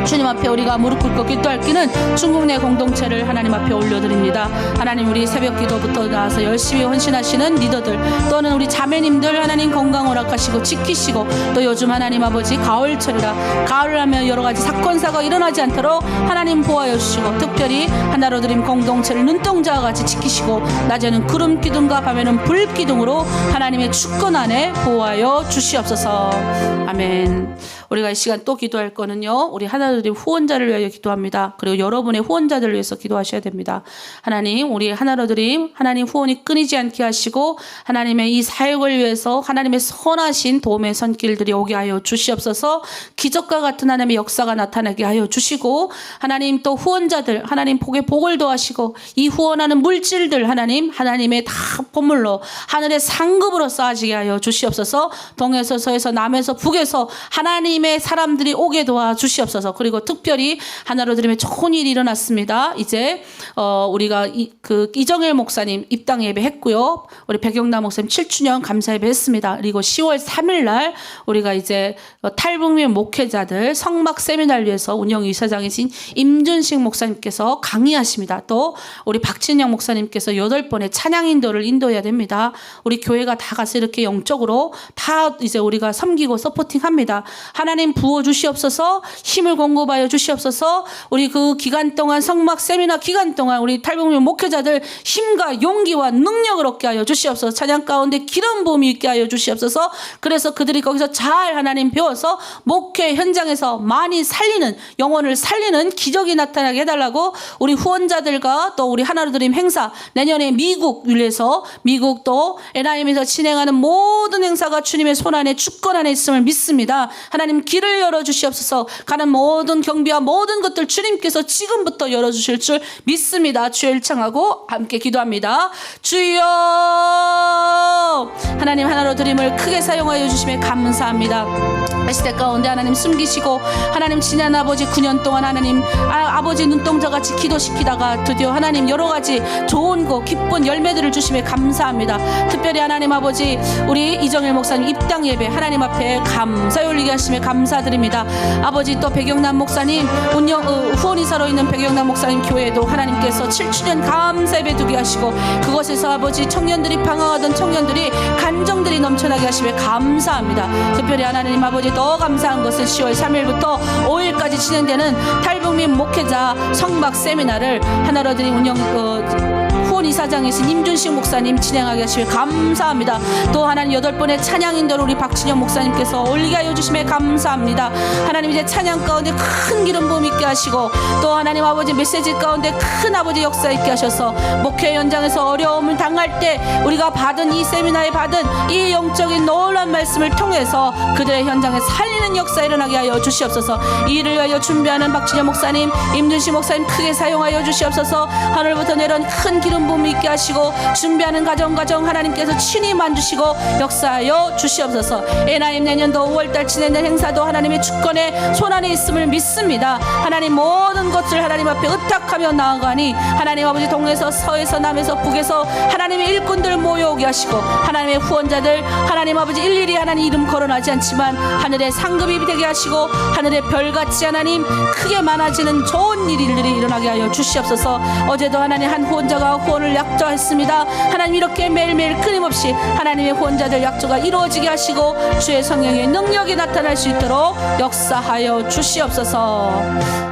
S1: 주님 앞에 우리가 무릎 꿇고 기도할 기는 중국 내 공동체를 하나님 앞에 올려드립니다. 하나님 우리 새벽 기도부터 나와서 열심히 헌신하시는 리더들 또는 우리 자매님들 하나님 건강 허락하시고 지키시고 또 요즘 하나님 아버지 가을철이라 가을 하면 여러 가지 사건 사고가 일어나지 않도록 하나님 보호하여 주시고 특별히 하나로 드림 공동체를 눈동자와 같이 지키시고 낮에는 구름 기둥과 밤에는 불 기둥으로 하나님의 주권 안에 보호하여 주시옵소서. 아멘. 우리가 이 시간 또 기도할 거는요. 우리 하나로 드림 후원자를 위하여 기도합니다. 그리고 여러분의 후원자들을 위해서 기도하셔야 됩니다. 하나님 우리 하나로 드림 하나님 후원이 끊이지 않게 하시고 하나님의 이 사역을 위해서 하나님의 선하신 도움의 손길들이 오게 하여 주시옵소서. 기적과 같은 하나님의 역사가 나타나게 하여 주시고 하나님 또 후원자들 하나님 복에 복을 더하시고 이 후원하는 물질들 하나님의 다 보물로 하늘의 상급으로 쌓아지게 하여 주시옵소서. 동에서 서에서 남에서 북에서 하나님 하나님의 사람들이 오게 도와주시옵소서. 그리고 특별히 하나로 드리면 좋은 일이 일어났습니다. 이제 우리가 이정일 목사님 입당 예배했고요. 우리 백영남 목사님 7주년 감사 예배했습니다. 그리고 10월 3일 날 우리가 이제 탈북민 목회자들 성막 세미나를 위해서 운영 이사장이신 임준식 목사님께서 강의하십니다. 또 우리 박진영 목사님께서 8번의 찬양 인도를 인도해야 됩니다. 우리 교회가 다 가서 이렇게 영적으로 다 이제 우리가 섬기고 서포팅합니다. 하나님 부어 주시옵소서. 힘을 공급하여 주시옵소서. 우리 그 기간 동안 성막 세미나 기간 동안 우리 탈북민 목회자들 힘과 용기와 능력을 얻게 하여 주시옵소서. 찬양 가운데 기름 부음이 있게 하여 주시옵소서. 그래서 그들이 거기서 잘 하나님 배워서 목회 현장에서 많이 살리는, 영혼을 살리는 기적이 나타나게 해달라고 우리 후원자들과 또 우리 하나로 드림 행사, 내년에 미국 위해서 미국 또 NIM에서 진행하는 모든 행사가 주님의 손 안에 주권 안에 있음을 믿습니다. 하나님 길을 열어주시옵소서. 가는 모든 경비와 모든 것들 주님께서 지금부터 열어주실 줄 믿습니다. 주여 일창하고 함께 기도합니다. 주여, 하나님 하나로 드림을 크게 사용하여 주심에 감사합니다. 이 시대 가운데 하나님 숨기시고 하나님 지난 아버지 9년 동안 하나님 아버지 눈동자같이 기도시키다가 드디어 하나님 여러 가지 좋은 거 기쁜 열매들을 주심에 감사합니다. 특별히 하나님 아버지 우리 이정일 목사님 입당 예배 하나님 앞에 감사 올리게 하심에 감사드립니다. 아버지 또 백영남 목사님 후원이사로 있는 백영남 목사님 교회도 하나님께서 7주년 감사 예배 두게 하시고 그것에서 아버지 청년들이 방황하던 청년들이 간정들이 넘쳐나게 하심에 감사합니다. 특별히 하나님 아버지 더 감사한 것은 10월 3일부터 5일까지 진행되는 탈북민 목회자 성막 세미나를 하나로 드린 운영 후원 이사장이신 임준식 목사님 진행하게 하시며 감사합니다. 또 하나님 8번의 찬양 인도를 우리 박진영 목사님께서 올리게 하여 주심에 감사합니다. 하나님 이제 찬양 가운데 큰 기름 부음 있게 하시고 또 하나님 아버지 메시지 가운데 큰 아버지 역사 있게 하셔서 목회 현장에서 어려움을 당할 때 우리가 받은 이 세미나에 받은 이 영적인 놀라운 말씀을 통해서 그들의 현장에 살리는 역사 일어나게 하여 주시옵소서. 이를 위하여 준비하는 박진영 목사님, 임준식 목사님 크게 사용하여 주시옵소서. 하늘부터 내려온 큰 기름 부음 있게 하시고 준비하는 가정 하나님께서 친히 만주시고 역사하여 주시옵소서. NIM 내년도 5월달 진행된 행사도 하나님의 주권에 손안에 있음을 믿습니다. 하나님 모든 것을 하나님 앞에 의탁하며 나아가니 하나님 아버지 동에서 서에서 남에서 북에서 하나님의 일꾼들 모여오게 하시고 하나님의 후원자들 하나님 아버지 일일이 하나님 이름 거론하지 않지만 하늘의 상급이 되게 하시고 하늘의 별같이 하나님 크게 많아지는 좋은 일들이 일어나게 하여 주시옵소서. 어제도 하나님 한 후원자가 후원을 약조했습니다. 하나님 이렇게 매일매일 끊임없이 하나님의 후원자들 약조가 이루어지게 하시고 주의 성령의 능력이 나타날 수 있도록 역사하여 주시옵소서.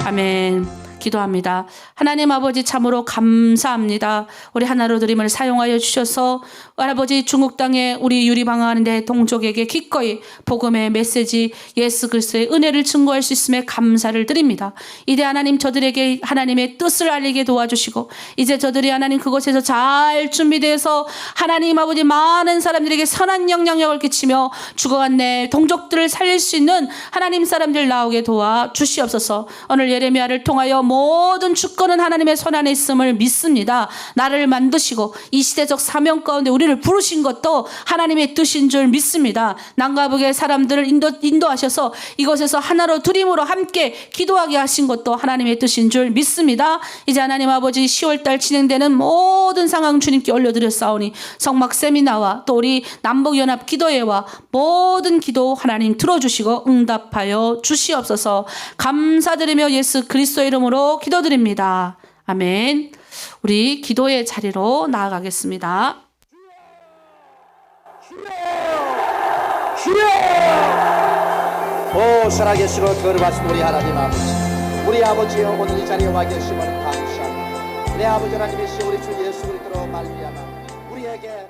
S1: 아멘. 기도합니다. 하나님 아버지 참으로 감사합니다. 우리 하나로 드림을 사용하여 주셔서 아버지 중국 땅에 우리 유리방황하는데 동족에게 기꺼이 복음의 메시지 예수 그리스도의 은혜를 증거할 수 있음에 감사를 드립니다. 이제 하나님 저들에게 하나님의 뜻을 알리게 도와주시고 이제 저들이 하나님 그곳에서 잘 준비되어서 하나님 아버지 많은 사람들에게 선한 영향력을 끼치며 죽어간 내 동족들을 살릴 수 있는 하나님 사람들 나오게 도와주시옵소서. 오늘 예레미야를 통하여 모든 주권은 하나님의 손 안에 있음을 믿습니다. 나를 만드시고 이 시대적 사명 가운데 우리를 부르신 것도 하나님의 뜻인 줄 믿습니다. 남과 북의 사람들을 인도하셔서 이곳에서 하나로 드림으로 함께 기도하게 하신 것도 하나님의 뜻인 줄 믿습니다. 이제 하나님 아버지 10월달 진행되는 모든 상황 주님께 올려드렸사오니 성막 세미나와 또 우리 남북연합 기도회와 모든 기도 하나님 들어주시고 응답하여 주시옵소서. 감사드리며 예수 그리스도의 이름으로 기도드립니다. 아멘. 우리 기도의 자리로 나아가겠습니다.
S3: 오 살아계시고 거룩하신 우리 하나님 아버지, 우리 아버지여 오늘 이 자리에 와 계심을 감사합니다. 내 아버지 하나님이시 우리 주 예수 그리스도로 말미암아 우리에게